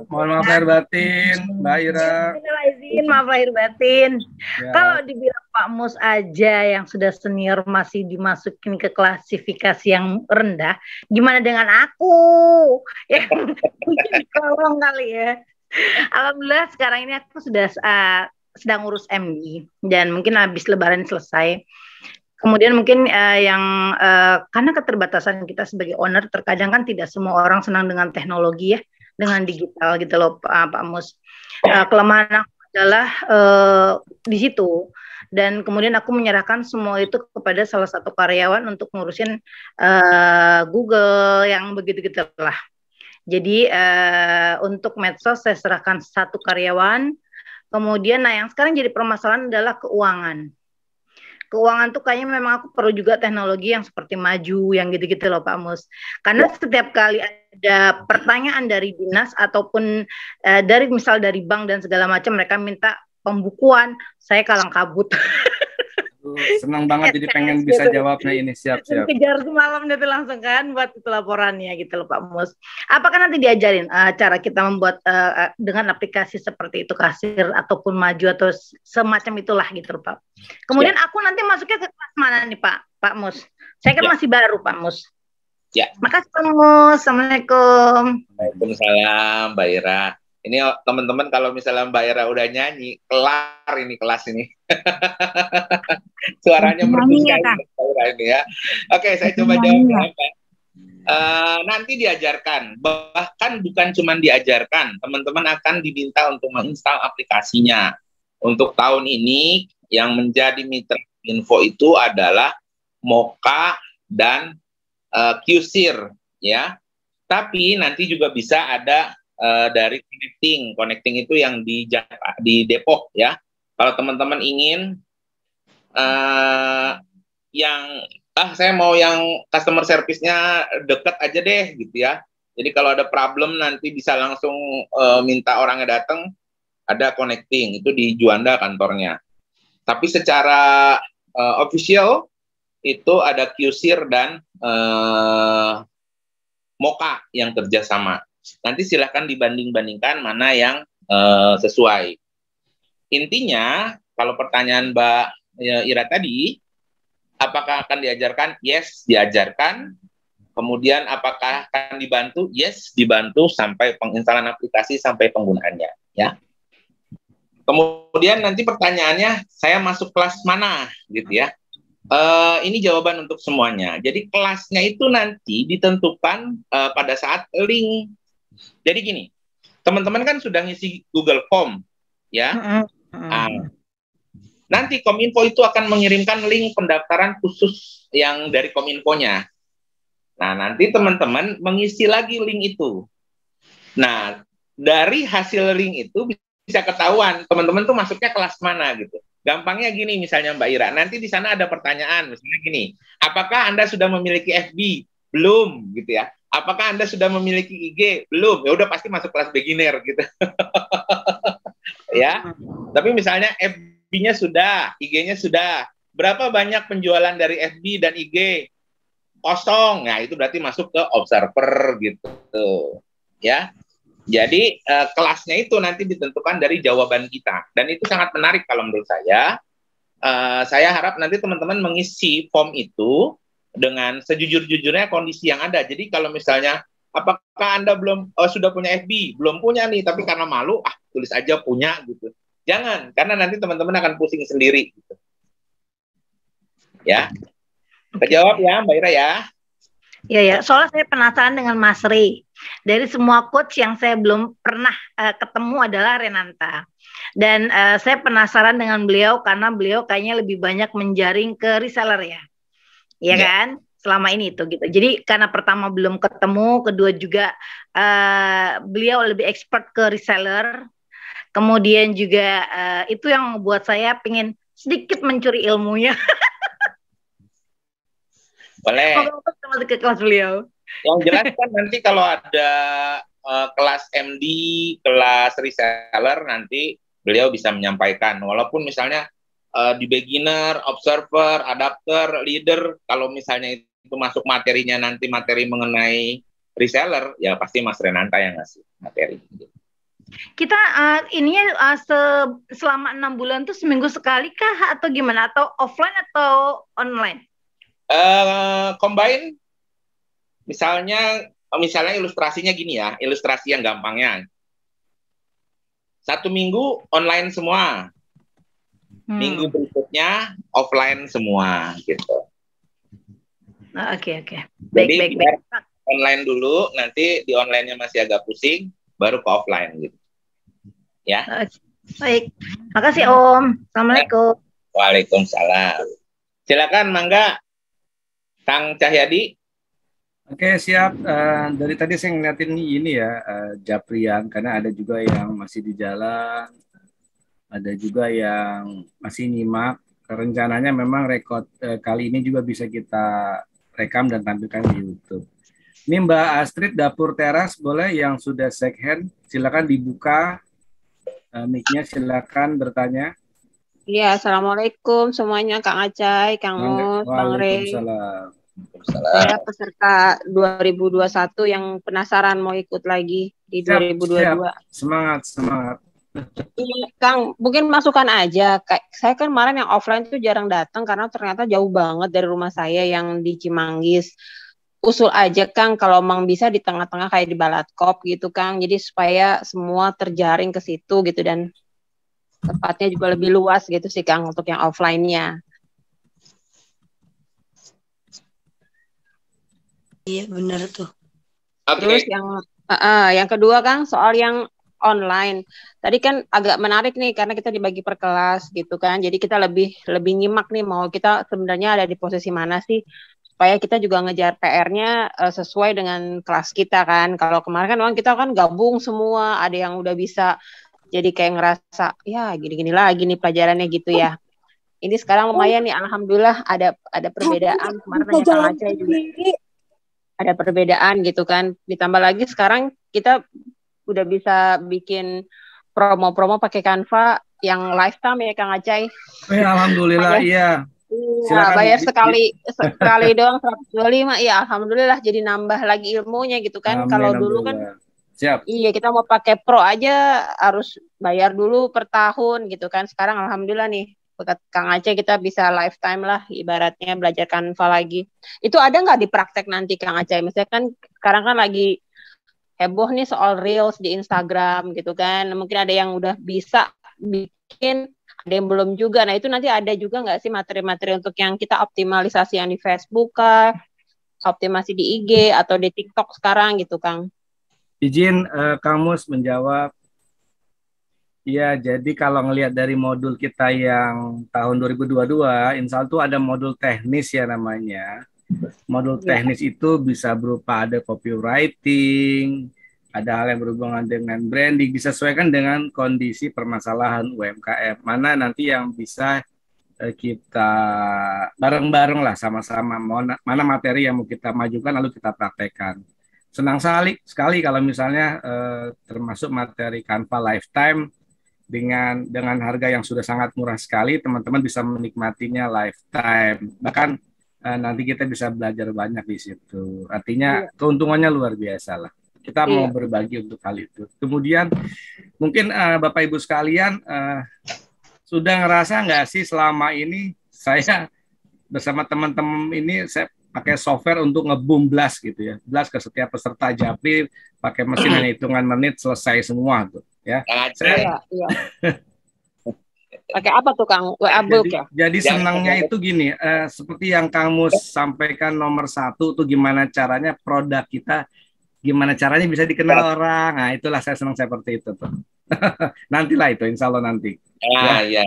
Speaker 2: Mohon maaf lahir batin, Mbak Ira.
Speaker 8: Maaf lahir batin.
Speaker 2: Ya.
Speaker 8: Kalau dibilang Pak Mus aja yang sudah senior masih dimasukin ke klasifikasi yang rendah, gimana dengan aku? Ya, mungkin tolong kali ya. Alhamdulillah sekarang ini aku sudah sedang urus MD dan mungkin habis Lebaran selesai. Kemudian mungkin karena keterbatasan kita sebagai owner, terkadang kan tidak semua orang senang dengan teknologi ya, dengan digital gitu loh Pak Mus. Kelemahan aku adalah di situ. Dan kemudian aku menyerahkan semua itu kepada salah satu karyawan untuk ngurusin Google yang begitu-gitu lah. Jadi untuk medsos saya serahkan satu karyawan. Kemudian yang sekarang jadi permasalahan adalah keuangan. Keuangan tuh kayaknya memang aku perlu juga teknologi yang seperti maju, yang gitu-gitu loh Pak Mus. Karena setiap kali ada pertanyaan dari dinas ataupun dari bank dan segala macam, mereka minta pembukuan, saya kalang kabut.
Speaker 2: Senang banget jadi pengen bisa jawabnya ini, siap-siap.
Speaker 8: Kejar semalam itu langsung kan buat itu laporannya gitu loh Pak Mus. Apakah nanti diajarin cara kita membuat dengan aplikasi seperti itu, kasir ataupun maju atau semacam itulah gitu loh Pak. Kemudian aku nanti masuknya ke kelas mana nih Pak Mus? Saya kan masih baru Pak Mus.
Speaker 3: Ya.
Speaker 8: Makasih Pak Mus. Assalamualaikum.
Speaker 3: Waalaikumsalam Mbak Ira. Ini teman-teman kalau misalnya Mbak Ira udah nyanyi, kelar ini kelas ini. Suaranya merdu sekali Mbak Ira ini ya. Oke, saya coba jawab. Nanti diajarkan, bahkan bukan cuma diajarkan, teman-teman akan diminta untuk menginstal aplikasinya. Untuk tahun ini yang menjadi mitra info itu adalah Moka dan QSIR ya. Tapi nanti juga bisa ada dari connecting itu yang di Depok ya. Kalau teman-teman ingin saya mau yang customer service-nya deket aja deh gitu ya. Jadi kalau ada problem nanti bisa langsung minta orangnya datang, ada connecting itu di Juanda kantornya. Tapi secara official itu ada QSIR dan Moka yang kerjasama. Nanti silahkan dibanding-bandingkan mana yang sesuai. Intinya, kalau pertanyaan Mbak Ira tadi, apakah akan diajarkan? Yes, diajarkan. Kemudian apakah akan dibantu? Yes, dibantu sampai penginstalan aplikasi, sampai penggunaannya. Ya. Kemudian nanti pertanyaannya, saya masuk kelas mana? Gitu ya. Ini jawaban untuk semuanya. Jadi kelasnya itu nanti ditentukan pada saat link. Jadi gini, teman-teman kan sudah ngisi Google Form, ya. Nanti Kominfo itu akan mengirimkan link pendaftaran khusus yang dari Kominfo-nya. Nah, nanti teman-teman mengisi lagi link itu. Nah, dari hasil link itu bisa ketahuan teman-teman tuh masuknya kelas mana gitu. Gampangnya gini misalnya Mbak Ira, nanti di sana ada pertanyaan misalnya gini, apakah Anda sudah memiliki FB? Belum gitu ya. Apakah Anda sudah memiliki IG? Belum. Ya udah pasti masuk kelas beginner gitu. Ya. Tapi misalnya FB-nya sudah, IG-nya sudah. Berapa banyak penjualan dari FB dan IG? kosong. Nah, itu berarti masuk ke observer gitu. Ya. Jadi kelasnya itu nanti ditentukan dari jawaban kita. Dan itu sangat menarik kalau menurut saya. Saya harap nanti teman-teman mengisi form itu dengan sejujur-jujurnya kondisi yang ada. Jadi kalau misalnya, apakah Anda belum sudah punya FB? Belum punya nih, tapi karena malu, tulis aja punya gitu. Jangan, karena nanti teman-teman akan pusing sendiri. Gitu. Ya, terjawab ya Mbak Ira ya.
Speaker 8: Ya, soalnya saya penasaran dengan Mas Ri. Dari semua coach yang saya belum pernah ketemu adalah Renanta. Dan saya penasaran dengan beliau karena beliau kayaknya lebih banyak menjaring ke reseller ya. Iya kan? Selama ini itu gitu. Jadi karena pertama belum ketemu, kedua juga beliau lebih expert ke reseller. Kemudian juga itu yang membuat saya pengen sedikit mencuri ilmunya.
Speaker 3: Boleh.
Speaker 8: Masuk ke kelas beliau.
Speaker 3: Yang jelas kan nanti kalau ada kelas MD, kelas reseller, nanti beliau bisa menyampaikan. Walaupun misalnya di beginner, observer, adapter, leader, kalau misalnya itu masuk materinya nanti materi mengenai reseller, ya pasti Mas Renanta yang ngasih materi.
Speaker 8: Kita ininya selama 6 bulan tuh seminggu sekali kah atau gimana? Atau offline atau online?
Speaker 3: Combine, misalnya ilustrasinya gini ya, ilustrasi yang gampangnya. 1 minggu online semua, minggu berikutnya offline semua, gitu.
Speaker 8: Oke.
Speaker 3: Baik. Online dulu, nanti di online-nya masih agak pusing, baru ke offline gitu. Ya.
Speaker 8: Baik. Makasih Om. Assalamualaikum.
Speaker 3: Waalaikumsalam. Silakan Mangga. Kang Cahyadi.
Speaker 2: Oke, siap. Dari tadi saya ngeliatin ini ya, Japrian, karena ada juga yang masih di jalan, ada juga yang masih nyimak. Rencananya memang rekod kali ini juga bisa kita rekam dan tampilkan di YouTube. Ini Mbak Astrid, Dapur Teras, boleh yang sudah shake hand, silakan dibuka mic-nya, silakan bertanya.
Speaker 9: Iya, Assalamualaikum semuanya, Kang Acai, Kang Mus, Bang Rey.
Speaker 2: Waalaikumsalam.
Speaker 9: Saya peserta 2021 yang penasaran mau ikut lagi di 2022.
Speaker 2: Semangat.
Speaker 9: Iya, Kang, mungkin masukan aja. Saya kan kemarin yang offline tuh jarang datang karena ternyata jauh banget dari rumah saya yang di Cimanggis. Usul aja, Kang, kalau Mang bisa di tengah-tengah kayak di Balatkop gitu, Kang. Jadi supaya semua terjaring ke situ gitu dan tempatnya juga lebih luas gitu sih, Kang, untuk yang offline-nya.
Speaker 7: Iya benar tuh.
Speaker 9: Terus yang kedua, Kang, soal yang online. Tadi kan agak menarik nih karena kita dibagi per kelas gitu kan. Jadi kita lebih nyimak nih mau kita sebenarnya ada di posisi mana sih supaya kita juga ngejar PR-nya sesuai dengan kelas kita kan. Kalau kemarin kan memang kita kan gabung semua, ada yang udah bisa jadi kayak ngerasa ya gini-gini lagi nih pelajarannya gitu ya. Ini sekarang lumayan nih, alhamdulillah ada perbedaan. Kemarin nanya Kang Aceh juga ada perbedaan gitu kan. Ditambah lagi sekarang kita udah bisa bikin promo-promo pakai Canva yang lifetime ya Kang Aceh.
Speaker 2: Alhamdulillah, iya.
Speaker 9: Silakan, bayar sekali doang 125. Ya alhamdulillah jadi nambah lagi ilmunya gitu kan. Kalau dulu kan
Speaker 2: siap.
Speaker 9: Iya, kita mau pakai pro aja harus bayar dulu per tahun gitu kan. Sekarang alhamdulillah nih Kang Aceh kita bisa lifetime lah ibaratnya belajar Canva lagi. Itu ada nggak di praktek nanti Kang Aceh? Misalnya kan sekarang kan lagi heboh nih soal Reels di Instagram gitu kan. Mungkin ada yang udah bisa bikin, ada yang belum juga. Nah itu nanti ada juga nggak sih materi-materi untuk yang kita optimalisasi yang di Facebook kah? Optimasi di IG atau di TikTok sekarang gitu Kang?
Speaker 2: Izin Kang Mus menjawab. Ya, jadi kalau ngelihat dari modul kita yang tahun 2022, insya Allah itu ada modul teknis ya namanya. Modul teknis itu bisa berupa ada copywriting, ada hal yang berhubungan dengan branding, disesuaikan dengan kondisi permasalahan UMKM. Mana nanti yang bisa kita bareng-bareng lah sama-sama, mana materi yang mau kita majukan lalu kita praktekkan. Senang sekali kalau misalnya termasuk materi Canva Lifetime dengan harga yang sudah sangat murah sekali, teman-teman bisa menikmatinya lifetime. Bahkan nanti kita bisa belajar banyak di situ. Artinya keuntungannya luar biasa lah. Kita mau berbagi untuk hal itu. Kemudian mungkin Bapak Ibu sekalian sudah ngerasa nggak sih selama ini saya bersama teman-teman ini saya pakai software untuk nge-boom blast gitu ya. Blast ke setiap peserta Japri pakai mesin hanya hitungan menit selesai semua tuh ya. Saya
Speaker 9: pakai apa tuh Kang?
Speaker 2: Jadi senangnya itu gini, seperti yang Kang Mus sampaikan nomor 1 tuh gimana caranya produk kita, gimana caranya bisa dikenal orang. Nah itulah saya senang seperti itu tuh. Nantilah itu, insya Allah nanti.
Speaker 3: Ya.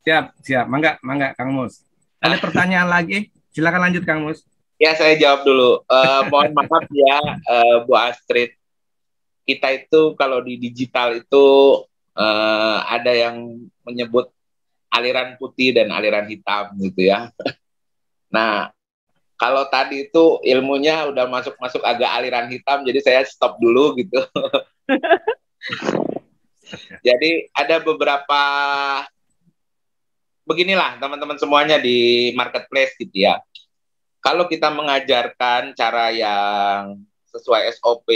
Speaker 2: Siap. Mangga Kang Mus. Ada pertanyaan lagi? Silakan lanjut Kang Mus.
Speaker 3: Ya saya jawab dulu. Mohon maaf ya Bu Astrid. Kita itu kalau di digital itu ada yang menyebut aliran putih dan aliran hitam gitu ya. Nah, kalau tadi itu ilmunya udah masuk agak aliran hitam, jadi saya stop dulu gitu. Jadi ada beberapa, beginilah teman-teman semuanya di marketplace gitu ya. Kalau kita mengajarkan cara yang sesuai SOP,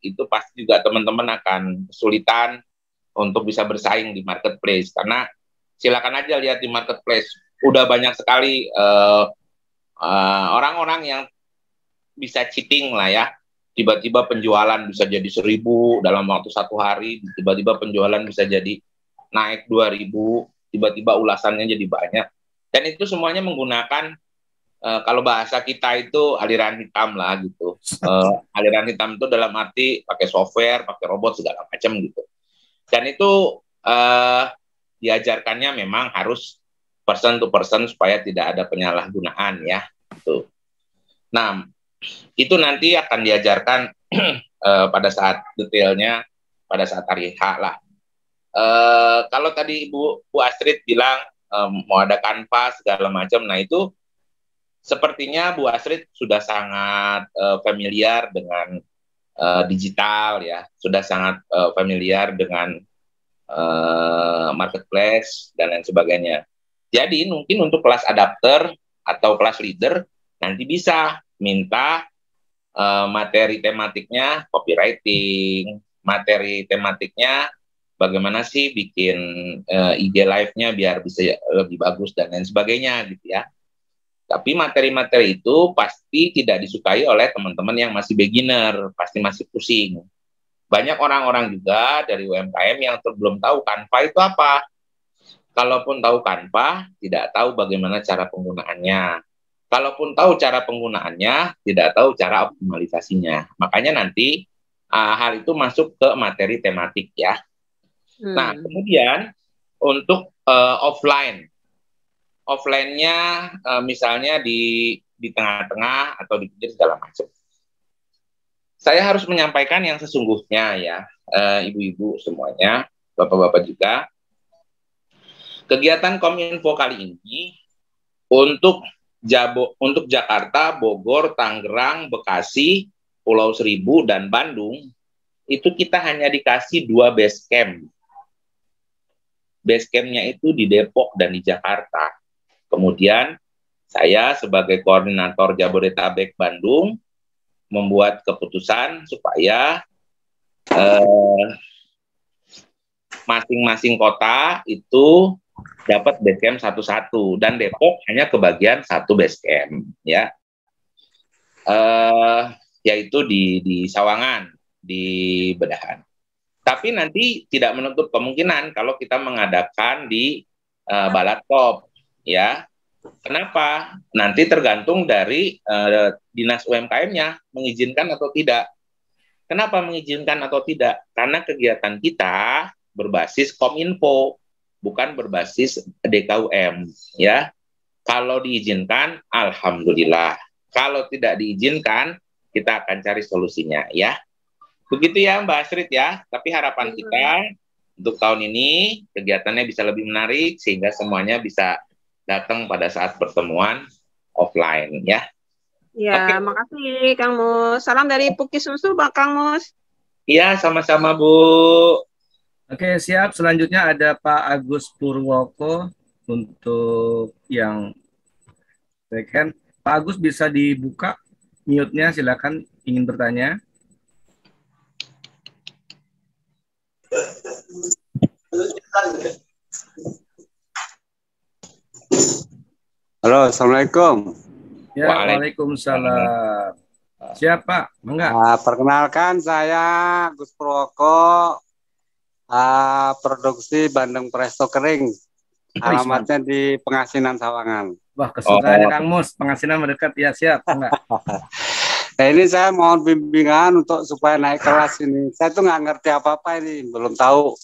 Speaker 3: itu pasti juga teman-teman akan kesulitan untuk bisa bersaing di marketplace, karena silakan aja lihat di marketplace udah banyak sekali orang-orang yang bisa cheating lah ya, tiba-tiba penjualan bisa jadi 1.000 dalam waktu 1 hari, tiba-tiba penjualan bisa jadi naik 2.000, tiba-tiba ulasannya jadi banyak, dan itu semuanya menggunakan kalau bahasa kita itu aliran hitam lah gitu. Aliran hitam itu dalam arti pakai software, pakai robot segala macam gitu. Dan itu diajarkannya memang harus person to person supaya tidak ada penyalahgunaan ya. Gitu. Nah, itu nanti akan diajarkan pada saat detailnya, pada saat hari H lah. Kalau tadi Bu Astrid bilang mau ada Canva segala macam, nah itu sepertinya Bu Astrid sudah sangat familiar dengan digital ya, sudah sangat familiar dengan marketplace dan lain sebagainya. Jadi mungkin untuk kelas adapter atau kelas leader nanti bisa minta materi tematiknya copywriting, materi tematiknya bagaimana sih bikin IG live-nya biar bisa lebih bagus dan lain sebagainya gitu ya. Tapi materi-materi itu pasti tidak disukai oleh teman-teman yang masih beginner, pasti masih pusing. Banyak orang-orang juga dari UMKM yang belum tahu Canva itu apa. Kalaupun tahu Canva, tidak tahu bagaimana cara penggunaannya. Kalaupun tahu cara penggunaannya, tidak tahu cara optimalisasinya. Makanya nanti hal itu masuk ke materi tematik ya. Nah, kemudian untuk offline. Offline-nya misalnya di tengah-tengah atau di pinggir segala macam. Saya harus menyampaikan yang sesungguhnya ya, ibu-ibu semuanya, bapak-bapak juga. Kegiatan Kominfo kali ini untuk Jakarta, Bogor, Tangerang, Bekasi, Pulau Seribu, dan Bandung, itu kita hanya dikasih 2 base camp. Base camp-nya itu di Depok dan di Jakarta. Kemudian saya sebagai koordinator Jabodetabek Bandung membuat keputusan supaya masing-masing kota itu dapat base camp satu-satu, dan Depok hanya kebagian 1 base camp ya, yaitu di Sawangan, di Bedahan. Tapi nanti tidak menutup kemungkinan kalau kita mengadakan di Balatkop ya. Kenapa? Nanti tergantung dari dinas UMKM-nya mengizinkan atau tidak. Kenapa mengizinkan atau tidak? Karena kegiatan kita berbasis Kominfo, bukan berbasis DKUM ya. Kalau diizinkan, alhamdulillah. Kalau tidak diizinkan, kita akan cari solusinya ya. Begitu ya Mbak Astrid ya. Tapi harapan kita untuk tahun ini kegiatannya bisa lebih menarik sehingga semuanya bisa datang pada saat pertemuan offline ya.
Speaker 9: Ya, makasih Kang Mus. Salam dari Puki Susu, Pak Kang Mus.
Speaker 3: Iya, sama-sama Bu.
Speaker 2: Oke, siap. Selanjutnya ada Pak Agus Purwoko untuk yang second. Pak Agus bisa dibuka mute-nya, silakan ingin bertanya.
Speaker 10: Halo, Assalamualaikum.
Speaker 2: Ya, Waalaikumsalam. Siapa? Enggak.
Speaker 10: Perkenalkan saya Gus Purwoko, produksi Bandeng Presto Kering. Alamatnya di Pengasinan Sawangan.
Speaker 2: Wah, kesukaannya Kang Mus, Pengasinan mendekat, ya siap. Enggak.
Speaker 10: Nah, ini saya mohon bimbingan untuk supaya naik kelas ini. Saya tuh nggak ngerti apa-apa ini, belum tahu.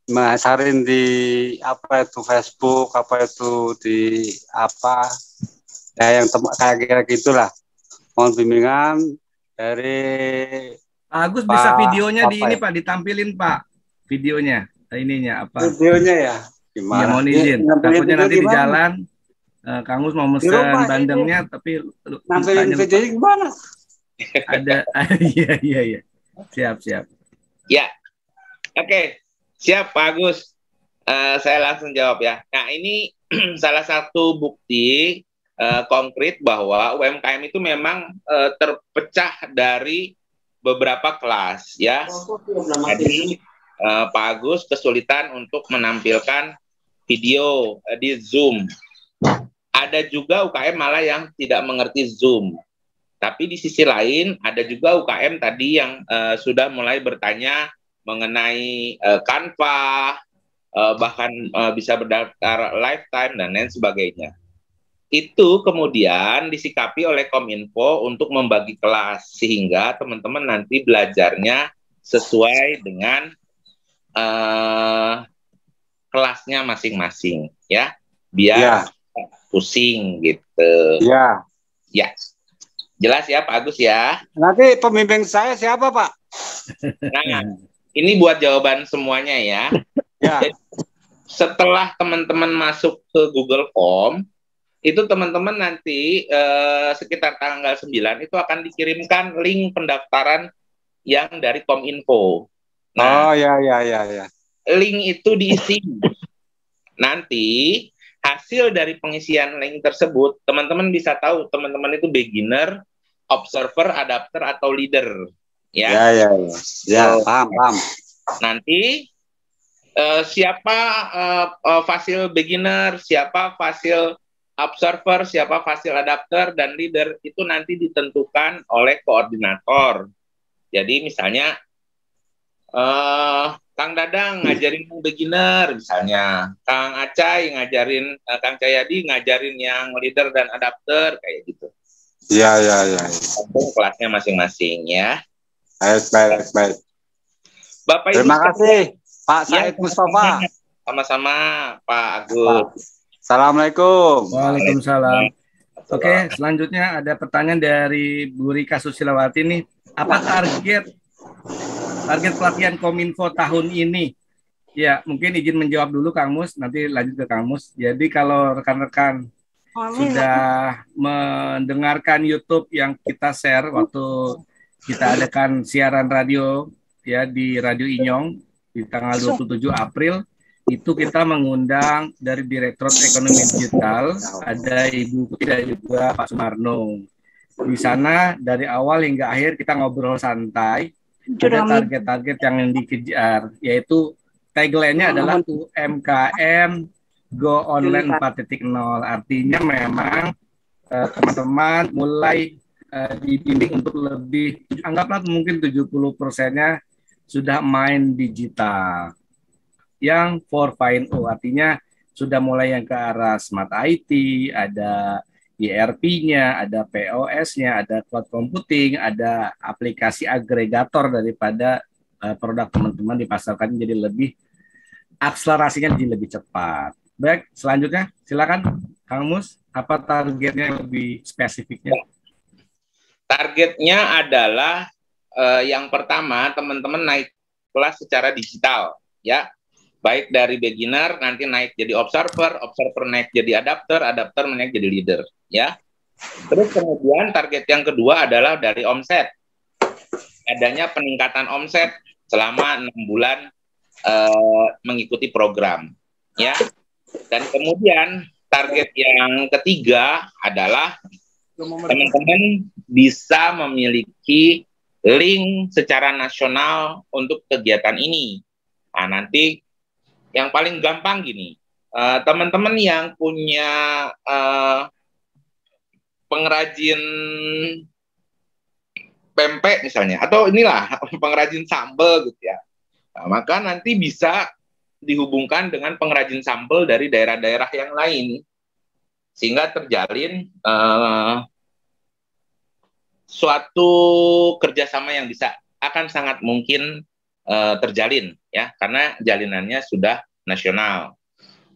Speaker 10: Masarin di apa itu Facebook, apa itu di apa, ya yang kayak kira gitulah. Mohon bimbingan dari
Speaker 2: Pak Agus. Bisa videonya di ini Pak, ditampilin Pak, videonya, ininya apa?
Speaker 10: Videonya ya. Gimana?
Speaker 2: Ya, mohon izin. Takutnya nanti di jalan, Kang Mus mau mesen bandengnya, tapi
Speaker 10: nampilin videonya gimana?
Speaker 2: Ada, iya. Siap.
Speaker 3: Ya, oke. Siap Pak Agus. Saya langsung jawab ya. Nah, ini salah satu bukti konkret bahwa UMKM itu memang terpecah dari beberapa kelas ya. Jadi Pak Agus kesulitan untuk menampilkan video di Zoom. Ada juga UKM malah yang tidak mengerti Zoom. Tapi di sisi lain ada juga UKM tadi yang sudah mulai bertanya mengenai Canva, bahkan bisa berdaftar lifetime dan lain sebagainya. Itu kemudian disikapi oleh Kominfo untuk membagi kelas sehingga teman-teman nanti belajarnya sesuai dengan kelasnya masing-masing ya, biar pusing gitu.
Speaker 10: Ya.
Speaker 3: Jelas ya Pak Agus ya.
Speaker 10: Nanti pembimbing saya siapa Pak?
Speaker 3: Nah, ini buat jawaban semuanya ya. Jadi, setelah teman-teman masuk ke Google Form, itu teman-teman nanti sekitar tanggal 9 itu akan dikirimkan link pendaftaran yang dari Kominfo. Nah,
Speaker 10: ya.
Speaker 3: Link itu diisi. Nanti hasil dari pengisian link tersebut, teman-teman bisa tahu teman-teman itu beginner, observer, adapter, atau leader. Ya,
Speaker 10: paham.
Speaker 3: Nanti siapa fasil beginner, siapa fasil observer, siapa fasil adapter, dan leader itu nanti ditentukan oleh koordinator. Jadi misalnya Kang Dadang ngajarin yang beginner misalnya, Kang Acai ngajarin, Kang Cahyadi ngajarin yang leader dan adapter kayak gitu.
Speaker 10: Iya.
Speaker 3: Kelasnya masing-masing ya.
Speaker 10: Baik.
Speaker 3: Bapak Ibu.
Speaker 10: Terima kasih Pak Said Mustafa.
Speaker 3: Sama-sama Pak Agus.
Speaker 10: Assalamualaikum.
Speaker 2: Waalaikumsalam. Oke, selanjutnya ada pertanyaan dari Bu Rika Susilawati nih. Apa target pelatihan Kominfo tahun ini? Ya, mungkin izin menjawab dulu Kang Mus, nanti lanjut ke Kang Mus. Jadi kalau rekan-rekan sudah mendengarkan YouTube yang kita share waktu kita adakan siaran radio ya di Radio Inyong di tanggal 27 April, itu kita mengundang dari Direktorat Ekonomi Digital, ada Ibu Putri dan juga Pak Sumarno. Di sana dari awal hingga akhir kita ngobrol santai. Ada target-target yang dikejar, yaitu tagline-nya adalah UMKM Go Online 4.0. Artinya memang teman-teman mulai dibimbing untuk lebih, anggaplah mungkin 70%-nya sudah main digital. Yang 4.0, artinya sudah mulai yang ke arah smart IT, ada ERP-nya, ada POS-nya, ada cloud computing, ada aplikasi agregator daripada produk teman-teman dipasarkan jadi lebih, akselerasinya jadi lebih cepat. Baik, selanjutnya silakan Kang Mus, apa targetnya lebih spesifiknya?
Speaker 3: Targetnya adalah yang pertama teman-teman naik kelas secara digital ya. Baik dari beginner nanti naik jadi observer naik jadi adapter naik jadi leader ya. Terus kemudian target yang kedua adalah dari omset. Adanya peningkatan omset selama 6 bulan mengikuti program ya. Dan kemudian target yang ketiga adalah teman-teman bisa memiliki link secara nasional untuk kegiatan ini. Nah, nanti yang paling gampang gini, teman-teman yang punya pengrajin pempek misalnya, atau inilah pengrajin sambal gitu ya, nah, maka nanti bisa dihubungkan dengan pengrajin sambal dari daerah-daerah yang lain, sehingga terjalin suatu kerjasama yang akan sangat mungkin terjalin ya, karena jalinannya sudah nasional.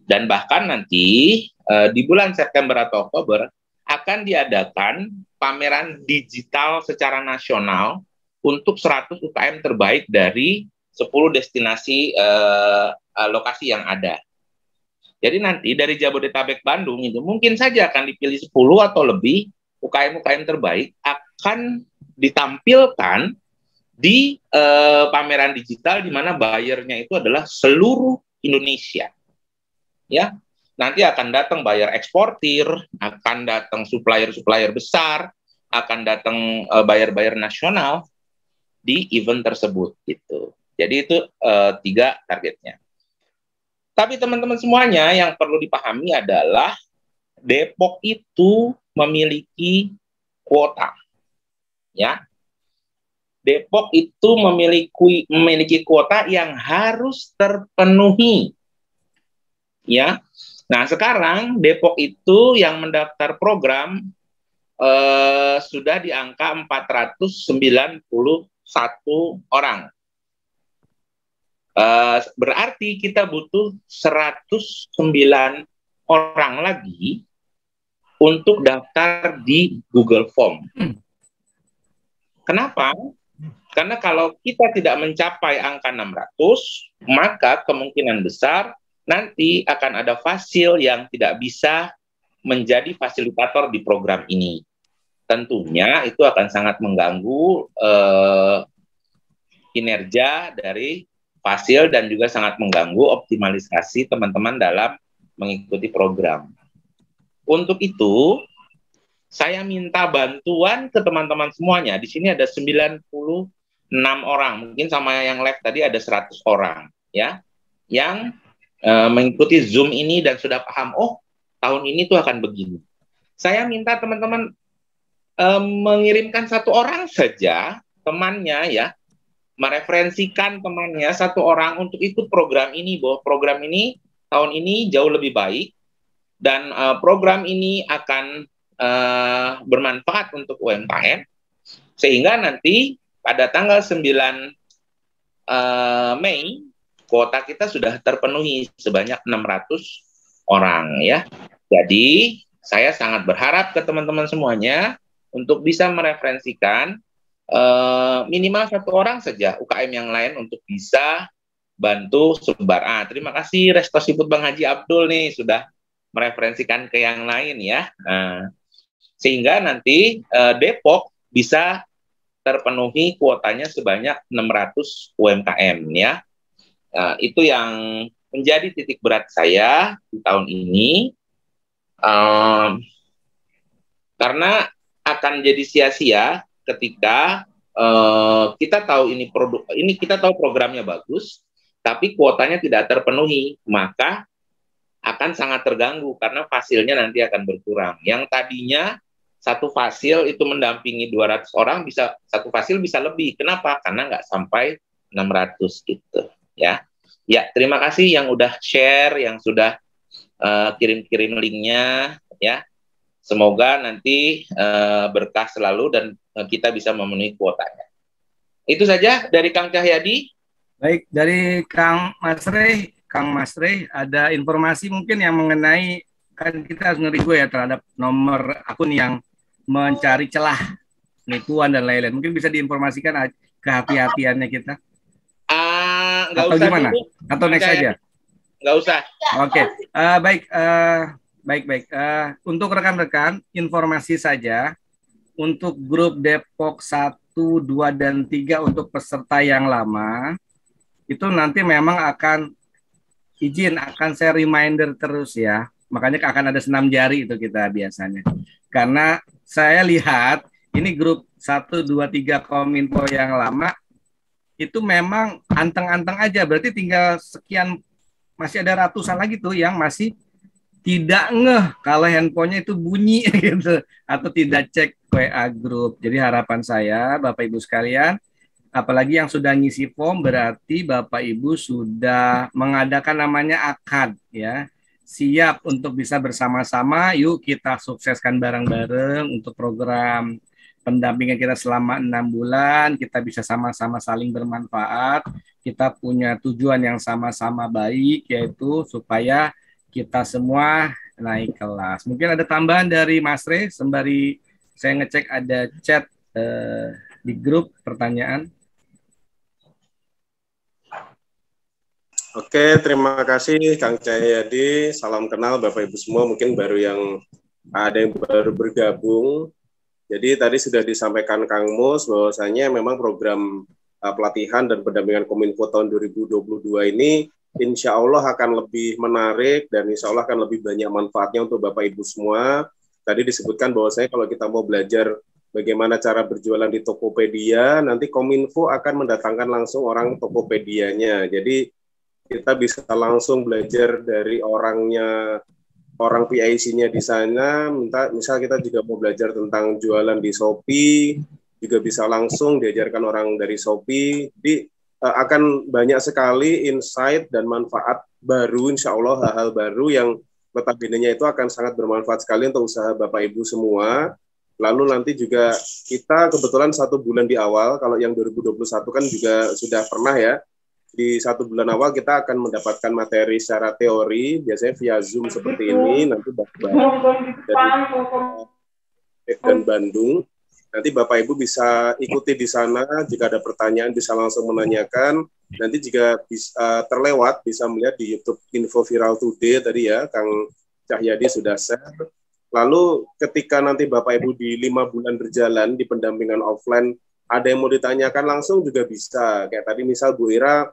Speaker 3: Dan bahkan nanti di bulan September atau Oktober akan diadakan pameran digital secara nasional untuk 100 UKM terbaik dari 10 destinasi lokasi yang ada. Jadi nanti dari Jabodetabek Bandung itu mungkin saja akan dipilih 10 atau lebih UKM-UKM terbaik akan ditampilkan di pameran digital di mana buyernya itu adalah seluruh Indonesia. Ya, nanti akan datang buyer eksportir, akan datang supplier-supplier besar, akan datang buyer-buyer nasional di event tersebut gitu. Jadi itu 3 targetnya. Tapi teman-teman semuanya yang perlu dipahami adalah Depok itu memiliki kuota. Ya. Depok itu memiliki kuota yang harus terpenuhi. Ya. Nah, sekarang Depok itu yang mendaftar program sudah di angka 491 orang. Berarti kita butuh 109 orang lagi untuk daftar di Google Form. Kenapa? Karena kalau kita tidak mencapai angka 600, maka kemungkinan besar nanti akan ada fasil yang tidak bisa menjadi fasilitator di program ini. Tentunya itu akan sangat mengganggu kinerja dari fasil dan juga sangat mengganggu optimalisasi teman-teman dalam mengikuti program. Untuk itu, saya minta bantuan ke teman-teman semuanya. Di sini ada 96 orang, mungkin sama yang live tadi ada 100 orang, ya, yang mengikuti Zoom ini dan sudah paham, oh, tahun ini tuh akan begini. Saya minta teman-teman mengirimkan 1 orang saja, temannya ya, mereferensikan temannya 1 orang untuk ikut program ini, bahwa program ini tahun ini jauh lebih baik, dan program ini akan bermanfaat untuk UMKM, sehingga nanti pada tanggal 9 Mei, kuota kita sudah terpenuhi sebanyak 600 orang ya. Jadi, saya sangat berharap ke teman-teman semuanya untuk bisa mereferensikan minimal 1 orang saja UKM yang lain untuk bisa bantu sebar. Terima kasih Resto Siput Bang Haji Abdul nih sudah mereferensikan ke yang lain ya. Sehingga nanti Depok bisa terpenuhi kuotanya sebanyak 600 UMKM ya. Itu yang menjadi titik berat saya di tahun ini. Karena akan jadi sia-sia ketika kita tahu kita tahu programnya bagus, tapi kuotanya tidak terpenuhi, maka akan sangat terganggu karena fasilnya nanti akan berkurang. Yang tadinya 1 fasil itu mendampingi 200 orang, bisa 1 fasil bisa lebih. Kenapa? Karena nggak sampai 600 gitu ya. Ya, terima kasih yang udah share, yang sudah kirim-kirim linknya ya. Semoga nanti berkah selalu dan kita bisa memenuhi kuotanya. Itu saja dari Kang Cahyadi.
Speaker 2: Baik, dari Kang Mas Rey ada informasi mungkin yang mengenai, kan kita harus ngerigo ya terhadap nomor akun yang mencari celah penipuan dan lain-lain. Mungkin bisa diinformasikan kehati-hatiannya kita.
Speaker 3: Nggak
Speaker 2: atau
Speaker 3: usah
Speaker 2: gimana?
Speaker 3: dulu.
Speaker 2: Atau next saja?
Speaker 3: Nggak usah.
Speaker 2: Oke, baik. Untuk rekan-rekan, informasi saja untuk grup Depok 1, 2, dan 3 untuk peserta yang lama, itu nanti memang akan saya reminder terus ya. Makanya akan ada senam jari itu kita biasanya. Karena saya lihat ini grup 1, 2, 3 Kominfo yang lama itu memang anteng-anteng aja. Berarti tinggal sekian, masih ada ratusan lagi tuh yang masih tidak ngeh kalau handphonenya itu bunyi gitu, atau tidak cek WA grup. Jadi harapan saya Bapak Ibu sekalian, apalagi yang sudah ngisi form, berarti Bapak Ibu sudah mengadakan namanya akad ya. Siap untuk bisa bersama-sama, yuk kita sukseskan bareng-bareng untuk program pendampingan kita selama 6 bulan. Kita bisa sama-sama saling bermanfaat, kita punya tujuan yang sama-sama baik, yaitu supaya kita semua naik kelas. Mungkin ada tambahan dari Mas Re, sembari saya ngecek ada chat di grup pertanyaan.
Speaker 5: Oke, terima kasih Kang Cahyadi. Salam kenal Bapak Ibu semua, mungkin baru yang ada yang baru bergabung. Jadi tadi sudah disampaikan Kang Mus bahwasanya memang program pelatihan dan pendampingan Kominfo tahun 2022 ini insya Allah akan lebih menarik dan insya Allah akan lebih banyak manfaatnya untuk Bapak Ibu semua. Tadi disebutkan bahwasanya kalau kita mau belajar bagaimana cara berjualan di Tokopedia, nanti Kominfo akan mendatangkan langsung orang Tokopedianya. Jadi kita bisa langsung belajar dari orangnya, orang PIC-nya di sana. Misal kita juga mau belajar tentang jualan di Shopee, juga bisa langsung diajarkan orang dari Shopee. Jadi akan banyak sekali insight dan manfaat baru, insya Allah hal-hal baru yang notabene-nya itu akan sangat bermanfaat sekali untuk usaha Bapak Ibu semua. Lalu nanti juga kita kebetulan 1 bulan di awal, kalau yang 2021 kan juga sudah pernah ya, di 1 bulan awal kita akan mendapatkan materi secara teori, biasanya via Zoom seperti ini, nanti dari dan Bandung. Nanti Bapak Ibu bisa ikuti di sana, jika ada pertanyaan bisa langsung menanyakan. Nanti jika bisa terlewat, bisa melihat di YouTube Info Viral Today tadi ya, Kang Cahyadi sudah share. Lalu ketika nanti Bapak Ibu di 5 bulan berjalan di pendampingan offline, ada yang mau ditanyakan langsung juga bisa. Kayak tadi misal Bu Ira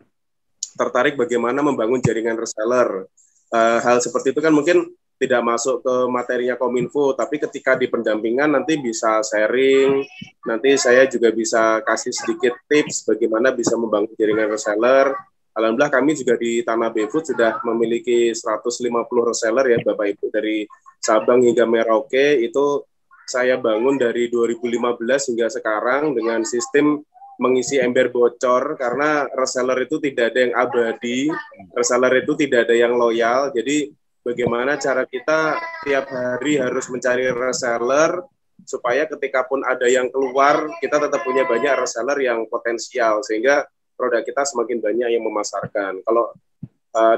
Speaker 5: tertarik bagaimana membangun jaringan reseller. Hal seperti itu kan mungkin tidak masuk ke materinya Kominfo, tapi ketika di pendampingan nanti bisa sharing, nanti saya juga bisa kasih sedikit tips bagaimana bisa membangun jaringan reseller. Alhamdulillah kami juga di Tanah Befood sudah memiliki 150 reseller ya Bapak Ibu, dari Sabang hingga Merauke. Itu saya bangun dari 2015 hingga sekarang dengan sistem mengisi ember bocor, karena reseller itu tidak ada yang abadi, reseller itu tidak ada yang loyal. Jadi bagaimana cara kita tiap hari harus mencari reseller supaya ketika pun ada yang keluar, kita tetap punya banyak reseller yang potensial, sehingga produk kita semakin banyak yang memasarkan. Kalau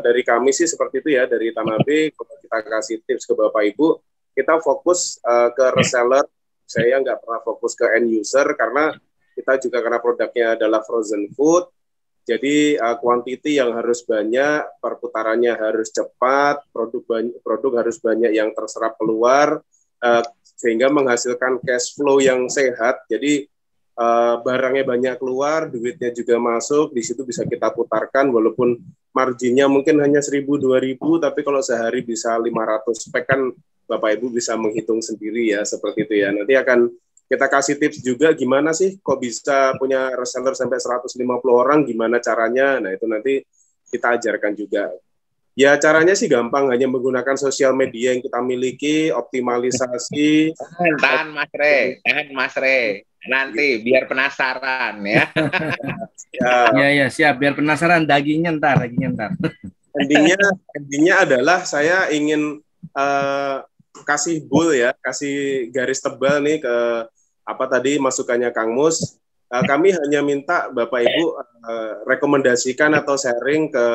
Speaker 5: dari kami sih seperti itu ya, dari Tanah B, kalau kita kasih tips ke Bapak Ibu, kita fokus ke reseller. Saya nggak pernah fokus ke end user, karena kita juga karena produknya adalah frozen food, jadi quantity yang harus banyak, perputarannya harus cepat, produk harus banyak yang terserap keluar, sehingga menghasilkan cash flow yang sehat. Jadi barangnya banyak keluar, duitnya juga masuk, di situ bisa kita putarkan, walaupun marginnya mungkin hanya 1.000-2.000, tapi kalau sehari bisa 500 spek kan Bapak Ibu bisa menghitung sendiri ya, seperti itu ya. Nanti akan kita kasih tips juga gimana sih kok bisa punya reseller sampai 150 orang, gimana caranya. Nah itu nanti kita ajarkan juga. Ya caranya sih gampang, hanya menggunakan sosial media yang kita miliki, optimalisasi.
Speaker 3: Tahan Mas Re, nanti biar penasaran ya.
Speaker 2: Ya siap, biar penasaran, dagingnya ntar.
Speaker 5: Endingnya adalah saya ingin kasih bull ya, kasih garis tebal nih ke apa tadi masukannya Kang Mus. Kami hanya minta Bapak Ibu rekomendasikan atau sharing ke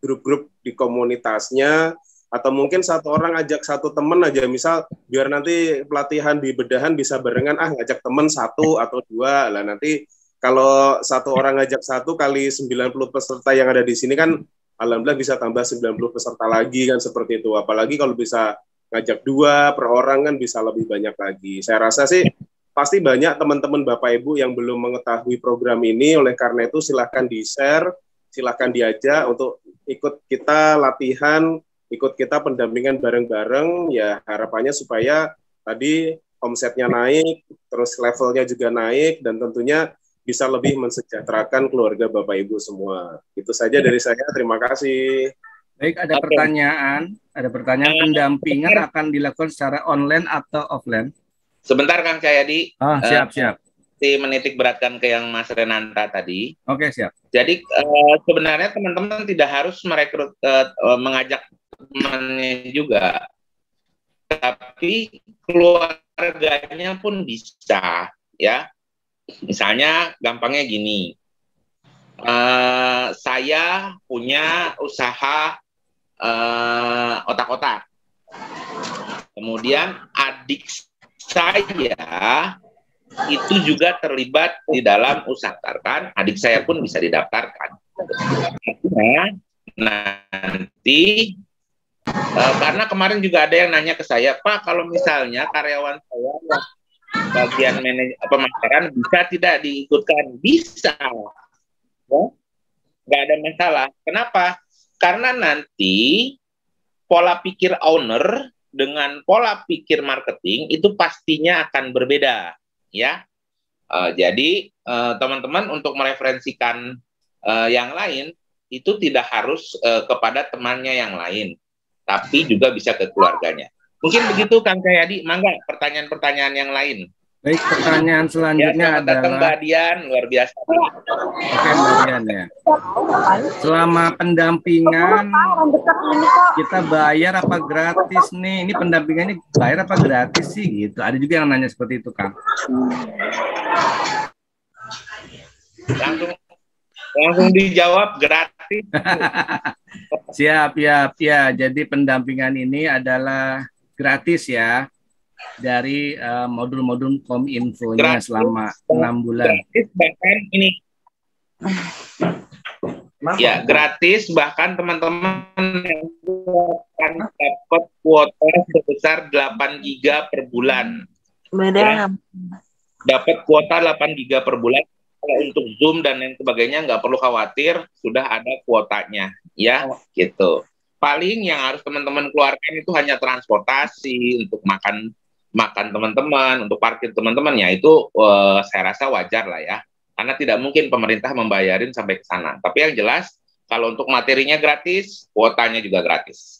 Speaker 5: grup-grup di komunitasnya, atau mungkin satu orang ajak satu teman aja, misal biar nanti pelatihan di bedahan bisa barengan, ngajak teman 1 atau 2 lah. Nanti kalau satu orang ngajak 1 kali 90 peserta yang ada di sini kan alhamdulillah bisa tambah 90 peserta lagi kan, seperti itu. Apalagi kalau bisa ngajak 2 per orang kan bisa lebih banyak lagi. Saya rasa sih pasti banyak teman-teman Bapak Ibu yang belum mengetahui program ini, oleh karena itu silahkan di-share, silahkan diajak untuk ikut kita latihan, ikut kita pendampingan bareng-bareng, ya harapannya supaya tadi omsetnya naik, terus levelnya juga naik, dan tentunya bisa lebih mensejahterakan keluarga Bapak Ibu semua. Itu saja dari saya. Terima kasih.
Speaker 2: Baik, ada pertanyaan pendampingan akan dilakukan secara online atau offline?
Speaker 3: Sebentar Kang Cahyadi.
Speaker 2: Siap.
Speaker 3: Menitik beratkan ke yang Mas Renanta tadi.
Speaker 2: Oke, siap.
Speaker 3: Jadi sebenarnya teman-teman tidak harus merekrut mengajak temannya juga, tapi keluarganya pun bisa, ya. Misalnya gampangnya gini, saya punya usaha otak-otak, kemudian adik saya itu juga terlibat di dalam usaha, kan? Adik saya pun bisa didaftarkan. Nah, nanti karena kemarin juga ada yang nanya ke saya, Pak, kalau misalnya karyawan saya bagian pemasaran bisa tidak diikutkan? Bisa, ya? Nggak ada masalah. Kenapa? Karena nanti pola pikir owner dengan pola pikir marketing itu pastinya akan berbeda. Ya, jadi teman-teman untuk mereferensikan yang lain itu tidak harus kepada temannya yang lain, tapi juga bisa ke keluarganya. Mungkin begitu Kang Cahyadi. Mangga pertanyaan-pertanyaan yang lain.
Speaker 2: Baik, pertanyaan selanjutnya adalah
Speaker 3: Mbak Dian, luar biasa.
Speaker 2: Oke, Mbak Dian ya. Selama pendampingan kita bayar apa gratis nih? Ini pendampingannya bayar apa gratis sih gitu? Ada juga yang nanya seperti itu, Kang.
Speaker 3: Langsung dijawab gratis.
Speaker 2: Siap ya. Jadi pendampingan ini adalah gratis ya. Dari modul-modul Kominfo-nya selama 6 bulan.
Speaker 3: Gratis bahkan ini. Ya, gratis bahkan teman-teman akan dapat kuota sebesar 8 giga per bulan. Ya. Dapat kuota 8 giga per bulan. Kalau untuk Zoom dan lain sebagainya nggak perlu khawatir, sudah ada kuotanya, ya, gitu. Paling yang harus teman-teman keluarkan itu hanya transportasi untuk makan teman-teman, untuk parkir teman-teman, ya itu saya rasa wajar lah ya, karena tidak mungkin pemerintah membayarin sampai ke sana. Tapi yang jelas kalau untuk materinya gratis, kuotanya juga gratis.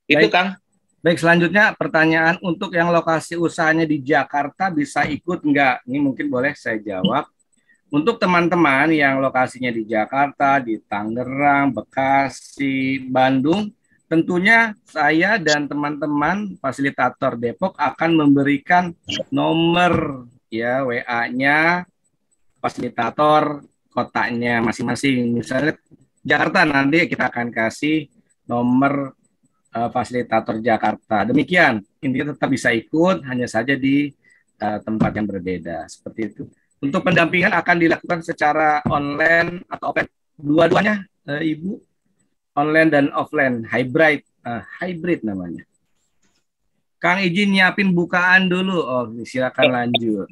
Speaker 3: Itu Kang.
Speaker 2: Baik, selanjutnya pertanyaan untuk yang lokasi usahanya di Jakarta bisa ikut nggak? Ini mungkin boleh saya jawab. Untuk teman-teman yang lokasinya di Jakarta, di Tangerang, Bekasi, Bandung, tentunya saya dan teman-teman fasilitator Depok akan memberikan nomor ya WA-nya fasilitator kotanya masing-masing. Misalnya Jakarta, nanti kita akan kasih nomor fasilitator Jakarta. Demikian, intinya tetap bisa ikut, hanya saja di tempat yang berbeda. Seperti itu. Untuk pendampingan akan dilakukan secara online atau offline, dua-duanya, Ibu. Online dan offline, hybrid namanya. Kang izin nyiapin bukaan dulu. Oh, silakan lanjut.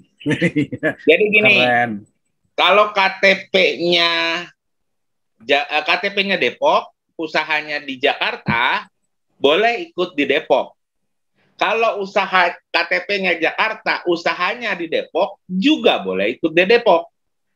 Speaker 3: Jadi gini, kalau KTP-nya Depok, usahanya di Jakarta, boleh ikut di Depok. Kalau usaha KTP-nya Jakarta, usahanya di Depok, juga boleh ikut di Depok.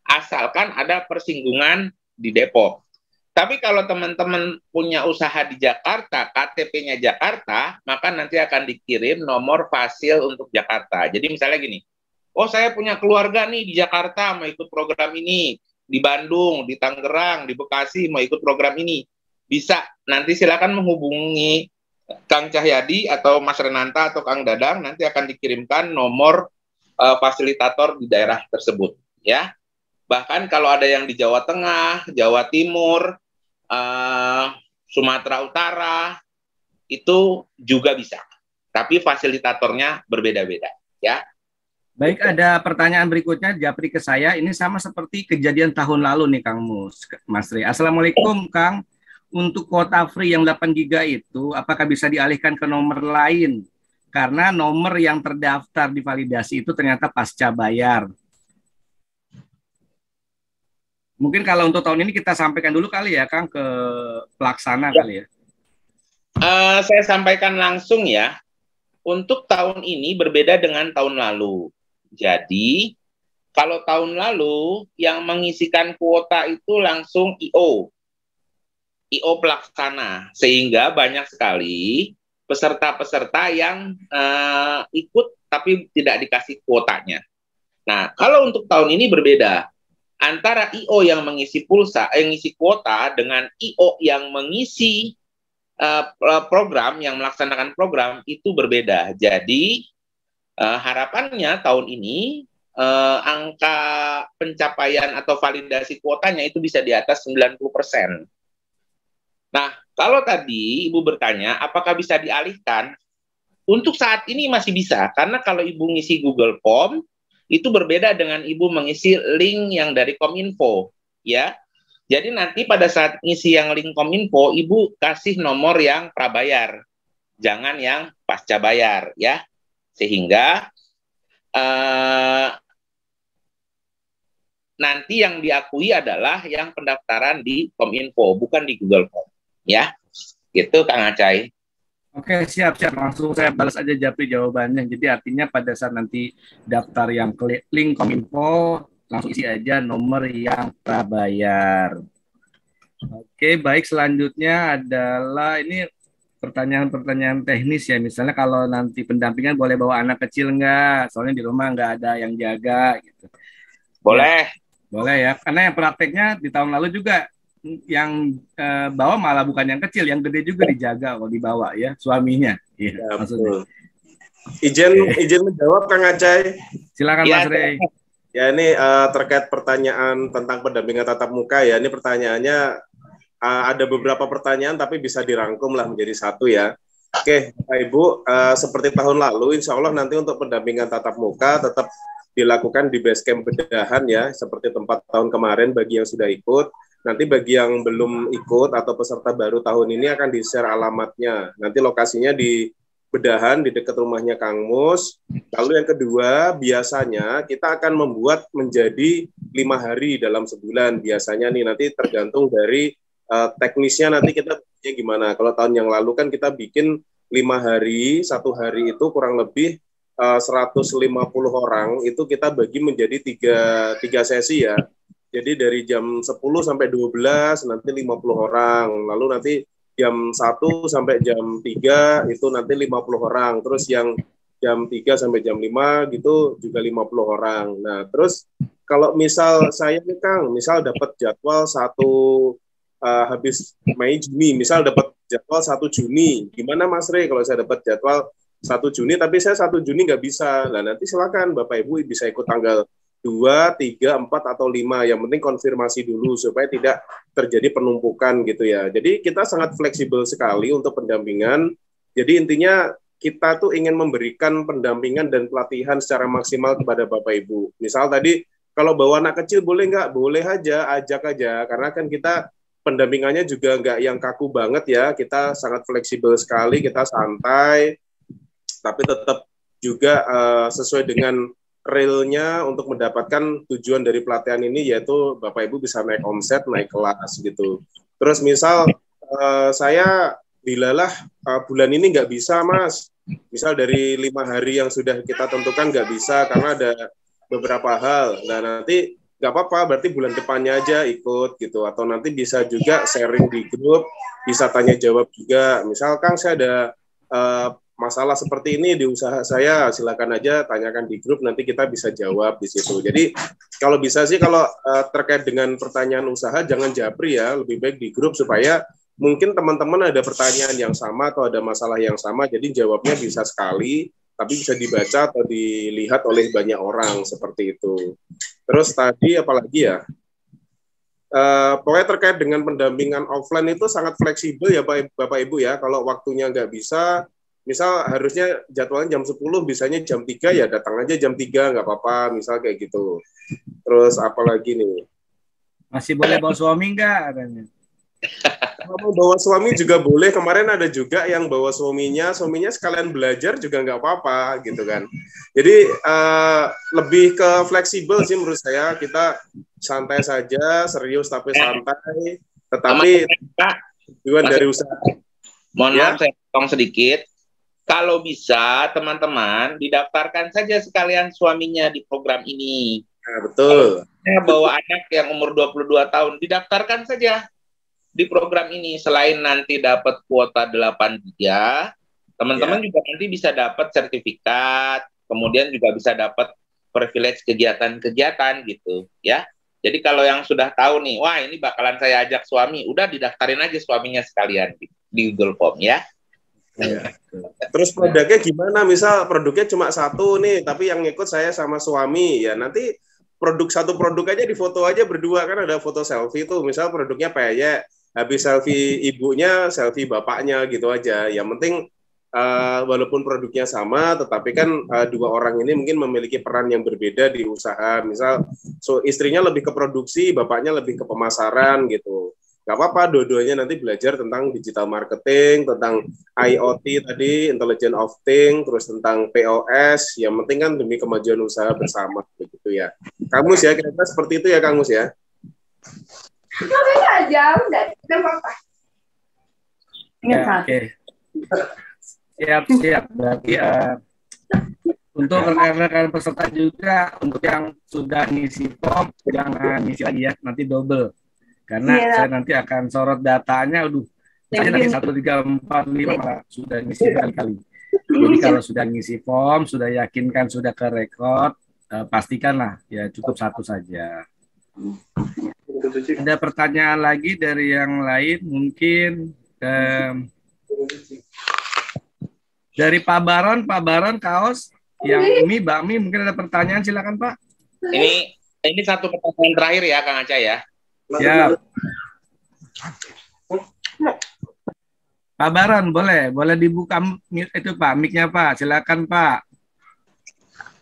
Speaker 3: Asalkan ada persinggungan di Depok. Tapi kalau teman-teman punya usaha di Jakarta, KTP-nya Jakarta, maka nanti akan dikirim nomor fasil untuk Jakarta. Jadi misalnya gini, oh saya punya keluarga nih di Jakarta mau ikut program ini, di Bandung, di Tangerang, di Bekasi mau ikut program ini. Bisa, nanti silakan menghubungi Kang Cahyadi atau Mas Renanta atau Kang Dadang, nanti akan dikirimkan nomor fasilitator di daerah tersebut. Ya. Bahkan kalau ada yang di Jawa Tengah, Jawa Timur, Sumatera Utara, itu juga bisa. Tapi fasilitatornya berbeda-beda, ya.
Speaker 2: Baik, ada pertanyaan berikutnya, Japri ke saya. Ini sama seperti kejadian tahun lalu nih, Kang Mas Ri. Assalamualaikum, Kang. Untuk kuota free yang 8 giga itu, apakah bisa dialihkan ke nomor lain? Karena nomor yang terdaftar di validasi itu ternyata pasca bayar. Mungkin kalau untuk tahun ini kita sampaikan dulu kali ya, Kang, ke pelaksana kali ya.
Speaker 3: Saya sampaikan langsung ya. untuk tahun ini berbeda dengan tahun lalu. Jadi, kalau tahun lalu yang mengisikan kuota itu langsung IO pelaksana, sehingga banyak sekali peserta-peserta yang ikut tapi tidak dikasih kuotanya. Nah, kalau untuk tahun ini berbeda. Antara IO yang mengisi mengisi kuota dengan IO yang mengisi program, yang melaksanakan program itu berbeda. Jadi harapannya tahun ini angka pencapaian atau validasi kuotanya itu bisa di atas 90%. Nah, kalau tadi Ibu bertanya apakah bisa dialihkan, untuk saat ini masih bisa, karena kalau Ibu ngisi Google Form itu berbeda dengan Ibu mengisi link yang dari Kominfo, ya. Jadi nanti pada saat ngisi yang link Kominfo, Ibu kasih nomor yang prabayar, jangan yang pasca bayar, ya. Sehingga nanti yang diakui adalah yang pendaftaran di Kominfo, bukan di Google Form, ya. Gitu, Kang Acai.
Speaker 2: Oke, siap. Langsung saya balas aja Japri jawabannya. Jadi artinya pada saat nanti daftar yang klik link Kominfo, langsung isi aja nomor yang prabayar. Oke, baik. Selanjutnya adalah ini pertanyaan-pertanyaan teknis ya. Misalnya kalau nanti pendampingan boleh bawa anak kecil nggak? Soalnya di rumah nggak ada yang jaga gitu.
Speaker 3: Boleh.
Speaker 2: Ya, boleh ya. Karena yang prakteknya di tahun lalu juga yang bawa malah bukan yang kecil, yang gede juga dijaga kalau dibawa ya, suaminya. Iya, ya, maksudnya.
Speaker 5: Izin menjawab Kang Acai.
Speaker 2: Silakan
Speaker 5: ya,
Speaker 2: Mas Rey.
Speaker 5: Ya, ini terkait pertanyaan tentang pendampingan tatap muka ya. Ini pertanyaannya ada beberapa pertanyaan tapi bisa dirangkum lah menjadi satu ya. Oke, Bapak Ibu, seperti tahun lalu insya Allah nanti untuk pendampingan tatap muka tetap dilakukan di Basecamp Bedahan ya, seperti tempat tahun kemarin bagi yang sudah ikut. Nanti bagi yang belum ikut atau peserta baru tahun ini akan di-share alamatnya. Nanti lokasinya di Bedahan, di dekat rumahnya Kang Mus. Lalu yang kedua, biasanya kita akan membuat menjadi 5 hari dalam sebulan. Biasanya nih, nanti tergantung dari teknisnya nanti kita bikinnya gimana. Kalau tahun yang lalu kan kita bikin 5 hari, 1 hari itu kurang lebih 150 orang, itu kita bagi menjadi tiga sesi ya. Jadi dari jam 10 sampai 12 nanti 50 orang. Lalu nanti jam 1 sampai jam 3 itu nanti 50 orang. Terus yang jam 3 sampai jam 5 gitu juga 50 orang. Nah, terus kalau misal saya nih Kang, misal dapat jadwal habis Mei Juni, misal dapat jadwal 1 Juni. Gimana Mas Rey kalau saya dapat jadwal 1 Juni tapi saya 1 Juni nggak bisa. Nah, nanti silakan Bapak Ibu bisa ikut tanggal 2, 3, 4, atau 5. Yang penting konfirmasi dulu supaya tidak terjadi penumpukan gitu ya. Jadi kita sangat fleksibel sekali untuk pendampingan. Jadi intinya kita tuh ingin memberikan pendampingan dan pelatihan secara maksimal kepada Bapak Ibu. Misal tadi kalau bawa anak kecil boleh nggak? Boleh aja, ajak aja. Karena kan kita pendampingannya juga nggak yang kaku banget ya. Kita sangat fleksibel sekali, kita santai, tapi tetap juga sesuai dengan realnya untuk mendapatkan tujuan dari pelatihan ini, yaitu Bapak Ibu bisa naik omset, naik kelas gitu. Terus misal saya dilalah bulan ini nggak bisa Mas, misal dari 5 hari yang sudah kita tentukan nggak bisa karena ada beberapa hal. Nah nanti nggak apa-apa, berarti bulan depannya aja ikut gitu. Atau nanti bisa juga sharing di grup, bisa tanya jawab juga. Misalkan saya ada masalah seperti ini di usaha saya, silakan aja tanyakan di grup, nanti kita bisa jawab di situ. Jadi kalau bisa sih kalau terkait dengan pertanyaan usaha jangan japri ya, lebih baik di grup supaya mungkin teman-teman ada pertanyaan yang sama atau ada masalah yang sama, jadi jawabnya bisa sekali, tapi bisa dibaca atau dilihat oleh banyak orang seperti itu. Terus tadi apalagi ya? Pokoknya terkait dengan pendampingan offline itu sangat fleksibel ya Bapak Ibu ya. Kalau waktunya nggak bisa, misal harusnya jadwalnya jam 10, bisanya jam 3, ya datang aja jam 3, nggak apa-apa, misal kayak gitu. Terus apalagi nih?
Speaker 2: Masih boleh bawa suami nggak?
Speaker 5: Mau bawa suami juga boleh. Kemarin ada juga yang bawa suaminya sekalian belajar juga nggak apa-apa gitu kan. Jadi lebih ke fleksibel sih menurut saya. Kita santai saja, serius tapi santai. Tetapi tujuan dari usaha.
Speaker 3: Mohon maaf saya potong sedikit. kalau bisa teman-teman didaftarkan saja sekalian suaminya di program ini.
Speaker 5: Nah, betul.
Speaker 3: Saya bawa anak yang umur 22 tahun, didaftarkan saja di program ini. Selain nanti dapat kuota 8 giga, teman-teman juga nanti bisa dapat sertifikat, kemudian juga bisa dapat privilege kegiatan-kegiatan gitu ya. Jadi kalau yang sudah tahu nih, wah ini bakalan saya ajak suami, udah didaftarin aja suaminya sekalian di Google Form ya.
Speaker 5: Ya. Terus produknya gimana? Misal produknya cuma satu nih, tapi yang ngikut saya sama suami, ya nanti satu produk aja difoto aja berdua, kan ada foto selfie tuh. Misal produknya peyek, habis selfie ibunya, selfie bapaknya gitu aja. Yang penting walaupun produknya sama, tetapi kan dua orang ini mungkin memiliki peran yang berbeda di usaha. Misal istrinya lebih ke produksi, bapaknya lebih ke pemasaran gitu. Nggak apa-apa, dua-duanya nanti belajar tentang digital marketing, tentang IoT tadi, Intelligent of Things, terus tentang POS, yang penting kan demi kemajuan usaha bersama, begitu ya. Kang Mus ya, kira-kira seperti itu ya Kang Mus ya?
Speaker 2: Ya, oke. Siap. Berarti untuk rekan-rekan peserta juga, untuk yang sudah ngisi form, jangan ngisi lagi ya, nanti double. Karena saya nanti akan sorot datanya, saya nanti 1, 3, 4, 5 malah sudah ngisi kali-kali. Jadi kalau sudah ngisi form, sudah yakinkan sudah ke record, pastikanlah ya cukup satu saja. Ada pertanyaan lagi dari yang lain, mungkin dari Pak Baron kaos yang bakmi mungkin ada pertanyaan, silakan Pak.
Speaker 3: Ini satu pertanyaan terakhir ya Kang Aca ya.
Speaker 2: Ya. Pak Baron, boleh dibuka itu Pak, mic-nya Pak, silakan Pak.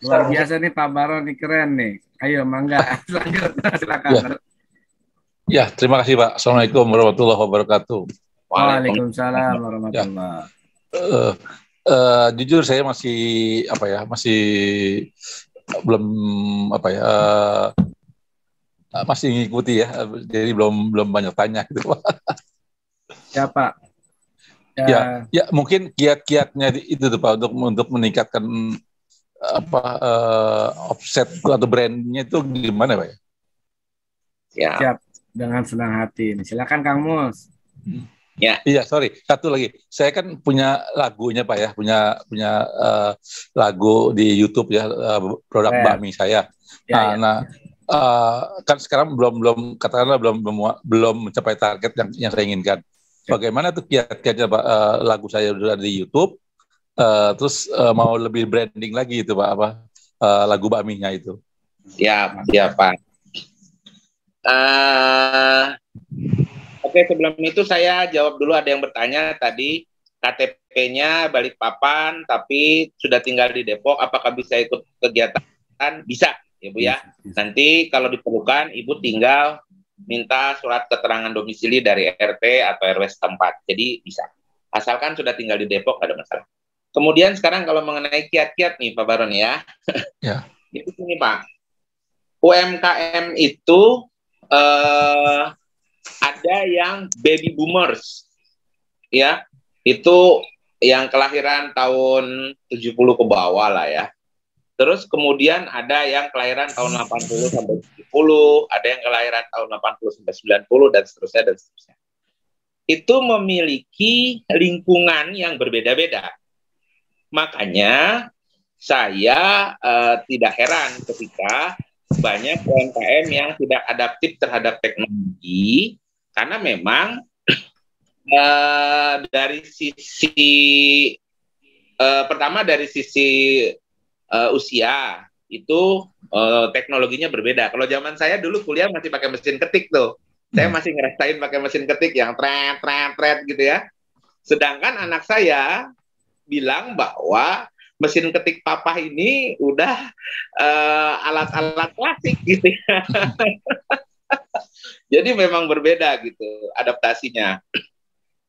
Speaker 2: Luar biasa nih Pak Baron, nih keren nih. Ayo, mangga, lanjut, silakan.
Speaker 11: Ya, terima kasih Pak. Assalamualaikum warahmatullahi wabarakatuh.
Speaker 2: Waalaikumsalam warahmatullahi.
Speaker 11: Jujur saya masih belum masih ngikuti ya, jadi belum banyak tanya gitu Pak.
Speaker 2: Ya Pak.
Speaker 11: Ya mungkin kiat-kiatnya itu tuh Pak untuk meningkatkan offset atau brandnya itu gimana Pak?
Speaker 3: Ya.
Speaker 2: Siap, dengan senang hati. Silakan Kang Mus.
Speaker 3: Ya.
Speaker 11: Iya, sorry. Satu lagi. Saya kan punya lagunya Pak ya, punya lagu di YouTube ya, produk bakmi saya. Kan sekarang belum katakanlah belum mencapai target yang saya inginkan. Bagaimana tuh kiat-kiatnya Pak, lagu saya sudah di YouTube, terus mau lebih branding lagi itu Pak, lagu bakminya itu.
Speaker 3: Ya Pak. Oke, sebelum itu saya jawab dulu, ada yang bertanya tadi KTP-nya Balikpapan tapi sudah tinggal di Depok, apakah bisa ikut kegiatan? Bisa. Ya Bu ya, nanti kalau diperlukan Ibu tinggal minta surat keterangan domisili dari RT atau RW setempat, jadi bisa, asalkan sudah tinggal di Depok, ada masalah. Kemudian sekarang kalau mengenai kiat-kiat nih Pak Baron ya, itu ini Pak, UMKM itu ada yang baby boomers, ya, itu yang kelahiran tahun 70 ke bawah lah ya. Terus kemudian ada yang kelahiran tahun 80 sampai 70, ada yang kelahiran tahun 80 sampai 90 dan seterusnya dan seterusnya. Itu memiliki lingkungan yang berbeda-beda. Makanya saya tidak heran ketika banyak UMKM yang tidak adaptif terhadap teknologi, karena memang dari sisi pertama dari sisi usia itu teknologinya berbeda. Kalau zaman saya dulu kuliah masih pakai mesin ketik tuh. Saya masih ngerasain pakai mesin ketik yang tret gitu ya. Sedangkan anak saya bilang bahwa mesin ketik papa ini udah alat-alat klasik gitu ya. Jadi memang berbeda gitu adaptasinya.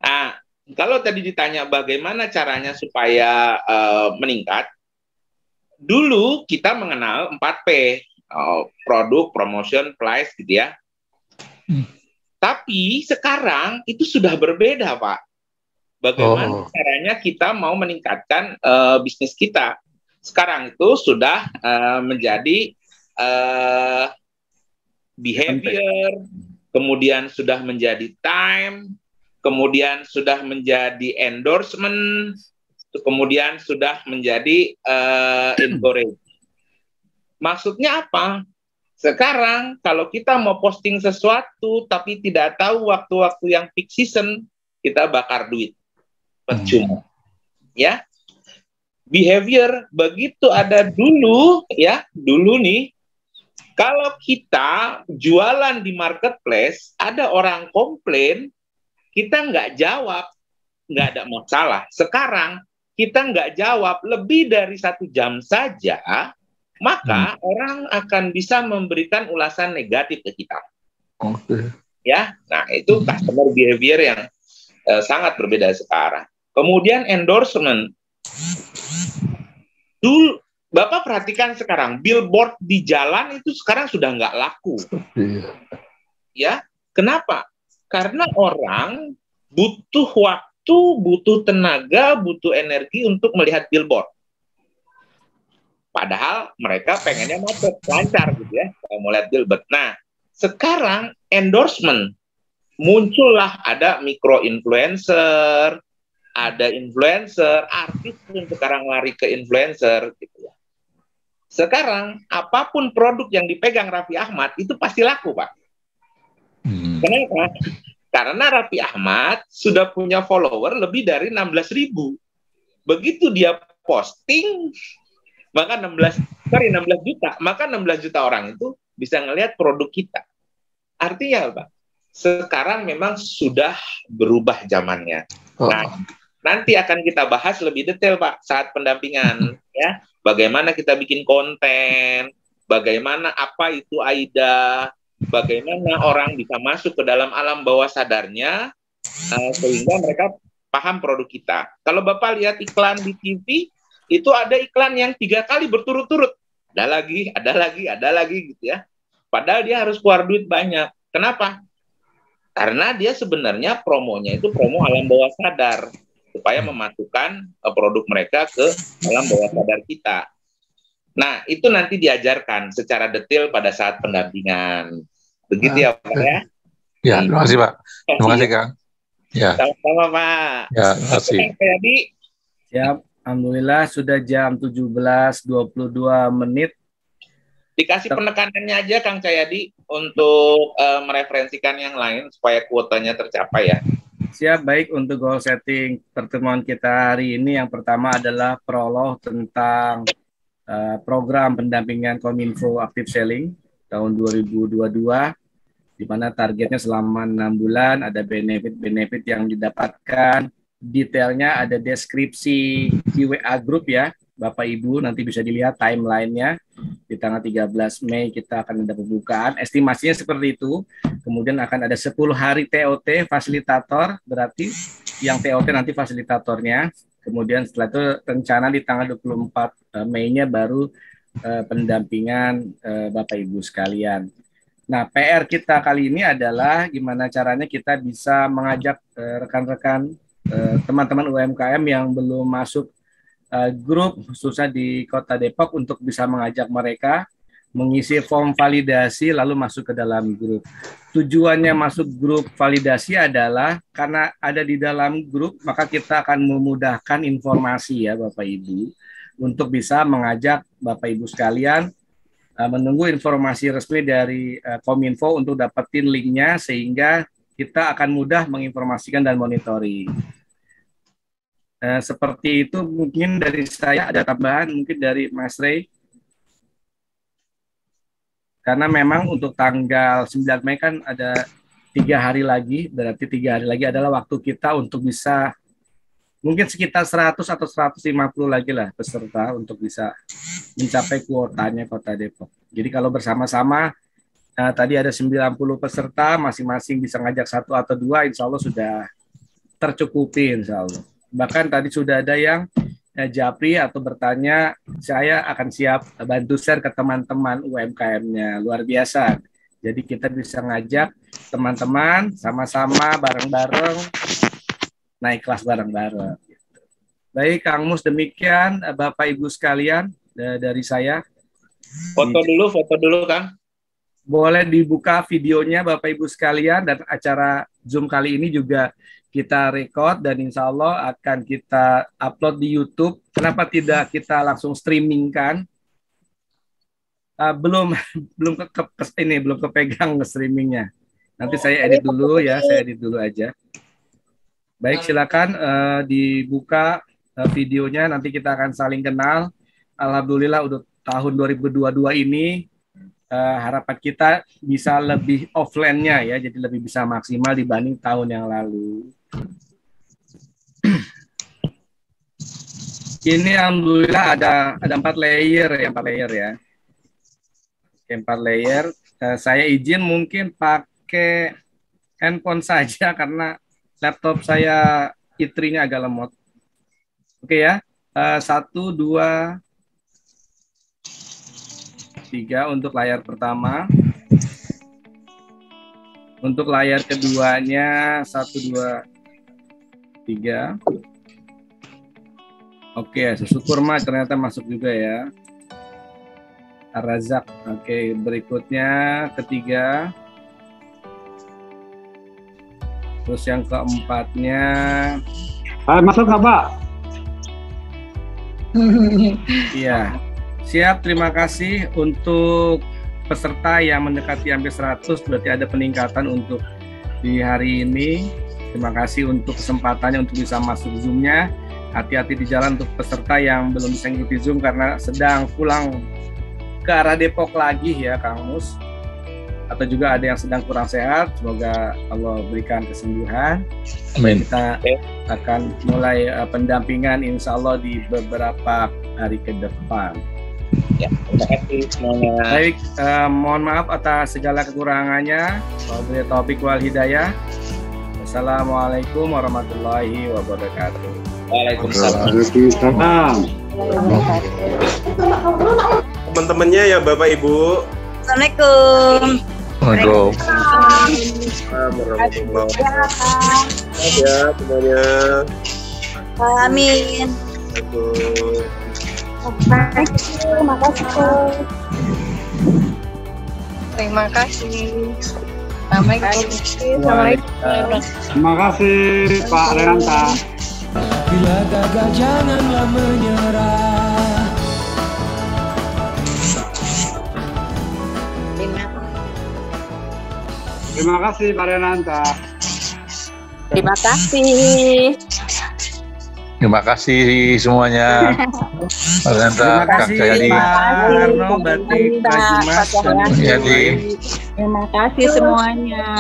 Speaker 3: Nah, kalau tadi ditanya bagaimana caranya supaya meningkat, dulu kita mengenal 4P, produk, promotion, price gitu ya. Tapi sekarang itu sudah berbeda Pak. Bagaimana caranya kita mau meningkatkan bisnis kita. Sekarang itu sudah menjadi behavior, kemudian sudah menjadi time, kemudian sudah menjadi endorsement, kemudian sudah menjadi encourage. Maksudnya apa? Sekarang kalau kita mau posting sesuatu tapi tidak tahu waktu-waktu yang peak season, kita bakar duit. Percuma. Ya. Behavior begitu ada dulu ya, dulu nih kalau kita jualan di marketplace, ada orang komplain, kita nggak jawab, nggak ada masalah. Sekarang kita nggak jawab lebih dari 1 jam saja, maka orang akan bisa memberikan ulasan negatif ke kita. Ya, nah itu customer behavior yang sangat berbeda sekarang. Kemudian endorsement. Dulu Bapak perhatikan sekarang billboard di jalan itu sekarang sudah nggak laku. Ya, kenapa? Karena orang butuh waktu, butuh tenaga, butuh energi untuk melihat billboard. Padahal mereka pengennya macet, lancar gitu ya, mau lihat billboard. Nah, sekarang endorsement muncullah, ada micro influencer, ada influencer, artis pun sekarang lari ke influencer gitu ya. Sekarang apapun produk yang dipegang Raffi Ahmad itu pasti laku, Pak. Kenapa? Karena Raffi Ahmad sudah punya follower lebih dari 16.000. Begitu dia posting, maka 16 juta, maka 16 juta orang itu bisa ngelihat produk kita. Artinya apa? Sekarang memang sudah berubah zamannya. Nah, nanti akan kita bahas lebih detail, Pak, saat pendampingan ya. Bagaimana kita bikin konten, bagaimana apa itu AIDA, bagaimana orang bisa masuk ke dalam alam bawah sadarnya sehingga mereka paham produk kita. Kalau Bapak lihat iklan di TV, itu ada iklan yang 3 kali berturut-turut. Ada lagi gitu ya. Padahal dia harus keluar duit banyak. Kenapa? Karena dia sebenarnya promonya itu promo alam bawah sadar, supaya memasukkan produk mereka ke alam bawah sadar kita. Nah, itu nanti diajarkan secara detail pada saat pendampingan. Begitu ya, Pak ya?
Speaker 11: Ya, terima kasih, Pak. Terima kasih, Kang. Ya.
Speaker 3: Sama-sama, Pak.
Speaker 11: Ya, terima kasih.
Speaker 2: Siap. Alhamdulillah sudah jam 17.22.
Speaker 3: Dikasih penekanannya aja, Kang Cahyadi, untuk mereferensikan yang lain supaya kuotanya tercapai ya.
Speaker 2: Siap, baik. Untuk goal setting pertemuan kita hari ini, yang pertama adalah prolog tentang program pendampingan Kominfo Active Selling tahun 2022, di mana targetnya selama 6 bulan, ada benefit-benefit yang didapatkan, detailnya ada deskripsi di WA Group ya, Bapak Ibu, nanti bisa dilihat timeline-nya. Di tanggal 13 Mei kita akan ada pembukaan, estimasinya seperti itu. Kemudian akan ada 10 hari TOT fasilitator, berarti yang TOT nanti fasilitatornya. Kemudian setelah itu rencana di tanggal 24 Mei-nya baru pendampingan Bapak Ibu sekalian. Nah, PR kita kali ini adalah gimana caranya kita bisa mengajak rekan-rekan teman-teman UMKM yang belum masuk grup khususnya di Kota Depok untuk bisa mengajak mereka mengisi form validasi lalu masuk ke dalam grup. Tujuannya masuk grup validasi adalah karena ada di dalam grup, maka kita akan memudahkan informasi ya Bapak Ibu untuk bisa mengajak Bapak Ibu sekalian menunggu informasi resmi dari Kominfo untuk dapetin linknya sehingga kita akan mudah menginformasikan dan monitoring. Seperti itu mungkin dari saya, ada tambahan mungkin dari Mas Rey. Karena memang untuk tanggal 9 Mei kan ada 3 hari lagi, berarti 3 hari lagi adalah waktu kita untuk bisa mungkin sekitar 100 atau 150 lagi lah peserta untuk bisa mencapai kuotanya Kota Depok. Jadi kalau bersama-sama tadi ada 90 peserta, masing-masing bisa ngajak 1 atau 2, insya Allah sudah tercukupi insya Allah. Bahkan tadi sudah ada yang japri atau bertanya, saya akan siap bantu share ke teman-teman UMKM-nya, luar biasa. Jadi kita bisa ngajak teman-teman sama-sama bareng-bareng naik kelas bareng-bareng. Baik, Kang Mus, demikian Bapak Ibu sekalian dari saya.
Speaker 3: Foto dulu, Kang.
Speaker 2: Boleh dibuka videonya Bapak Ibu sekalian, dan acara Zoom kali ini juga kita record dan insya Allah akan kita upload di YouTube. Kenapa tidak kita langsung streaming kan? Belum kepegang streamingnya. Nanti saya edit dulu ya, saya edit dulu aja. Baik, silakan dibuka videonya, nanti kita akan saling kenal. Alhamdulillah udah tahun 2022 ini harapan kita bisa lebih offline-nya ya, jadi lebih bisa maksimal dibanding tahun yang lalu. Ini alhamdulillah ada 4 layer ya, 4 layer ya. Oke, 4 layer. Saya izin mungkin pakai handphone saja karena laptop saya i3-nya agak lemot. Oke ya, 1, 2, 3 untuk layar pertama. Untuk layar keduanya 1, 2, 3. Oke, susu kurma ternyata masuk juga ya. Ar-Razak. Oke, berikutnya ketiga. Terus yang keempatnya.
Speaker 10: Masuk nggak, Pak?
Speaker 2: Iya. Siap, terima kasih untuk peserta yang mendekati hampir 100, berarti ada peningkatan untuk di hari ini. Terima kasih untuk kesempatannya untuk bisa masuk Zoom-nya. Hati-hati di jalan untuk peserta yang belum bisa ngikuti Zoom karena sedang pulang ke arah Depok lagi ya, Kang Mus. Atau juga ada yang sedang kurang sehat, semoga Allah berikan kesembuhan.
Speaker 11: Amin.
Speaker 2: Kita akan mulai pendampingan insya Allah di beberapa hari ke depan.
Speaker 3: Ya, terima kasih semuanya.
Speaker 2: Baik, mohon maaf atas segala kekurangannya. Wabillahi taufiq wal hidayah. Wassalamualaikum warahmatullahi wabarakatuh.
Speaker 3: Waalaikumsalam.
Speaker 5: Teman-temannya ya Bapak Ibu.
Speaker 7: Assalamualaikum.
Speaker 5: Ya semuanya.
Speaker 7: Amin. Terima kasih. Terima kasih.
Speaker 10: Terima kasih Pak Renanta.
Speaker 1: Bila gagal janganlah menyerah.
Speaker 10: Terima kasih Pak Renanta.
Speaker 9: Terima kasih.
Speaker 11: Terima kasih semuanya. Pak Renanta, Kak Jayadi.
Speaker 2: Arno, Batik, Pak Dimas, dan
Speaker 11: Jadi.
Speaker 8: Terima kasih semuanya.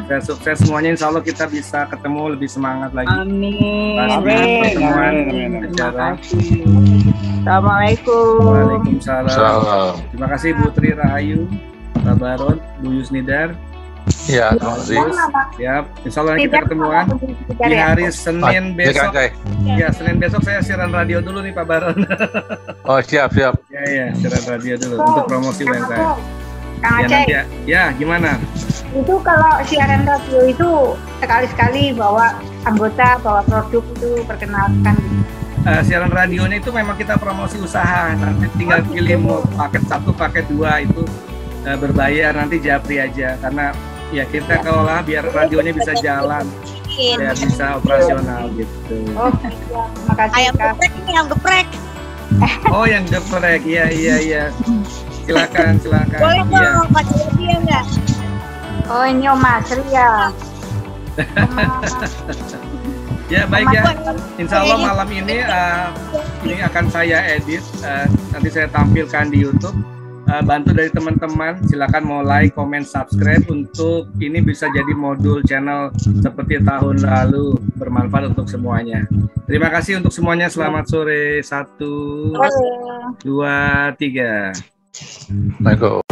Speaker 2: Dan sukses semuanya, insya Allah kita bisa ketemu lebih semangat lagi.
Speaker 8: Amin.
Speaker 2: Pasti pertemuan
Speaker 8: Terima
Speaker 2: acara.
Speaker 8: kasih. Assalamualaikum.
Speaker 2: Waalaikumsalam.
Speaker 11: Salam.
Speaker 2: Terima kasih Bu Tri Rahayu, Pak Baron, Bu Yusnidar.
Speaker 11: Ya, terima kasih.
Speaker 2: Siap, insya Allah kita ketemuan di hari Senin besok. Ya, Senin besok saya siaran radio dulu nih Pak Baron.
Speaker 11: Oh, siap.
Speaker 2: Ya, siaran radio dulu untuk promosi UMKM.
Speaker 6: Kang
Speaker 2: Ya,
Speaker 6: Aceh,
Speaker 2: nanti ya, gimana?
Speaker 6: itu kalau siaran radio itu sekali-sekali bawa anggota, bawa produk itu perkenalkan.
Speaker 2: Siaran radionya itu memang kita promosi usaha. Nanti tinggal pilih mau paket 1, paket 2 itu berbayar, nanti japri aja karena ya kita kelola biar radionya bisa jalan, ya bisa operasional gitu.
Speaker 6: Oh, makasih.
Speaker 7: Ayam geprek ini, ayam geprek.
Speaker 2: Oh, yang geprek, iya. Silakan.
Speaker 7: Boleh dong, Pak Jayadi ya enggak?
Speaker 6: Oh, ini Om Asri ya.
Speaker 2: Ya baik ya. Insya Allah malam ini akan saya edit, nanti saya tampilkan di YouTube. Bantu dari teman-teman, silakan mau like, comment, subscribe untuk ini bisa jadi modul channel seperti tahun lalu, bermanfaat untuk semuanya. Terima kasih untuk semuanya, selamat sore. 1, 2, 3.
Speaker 11: Assalamualaikum.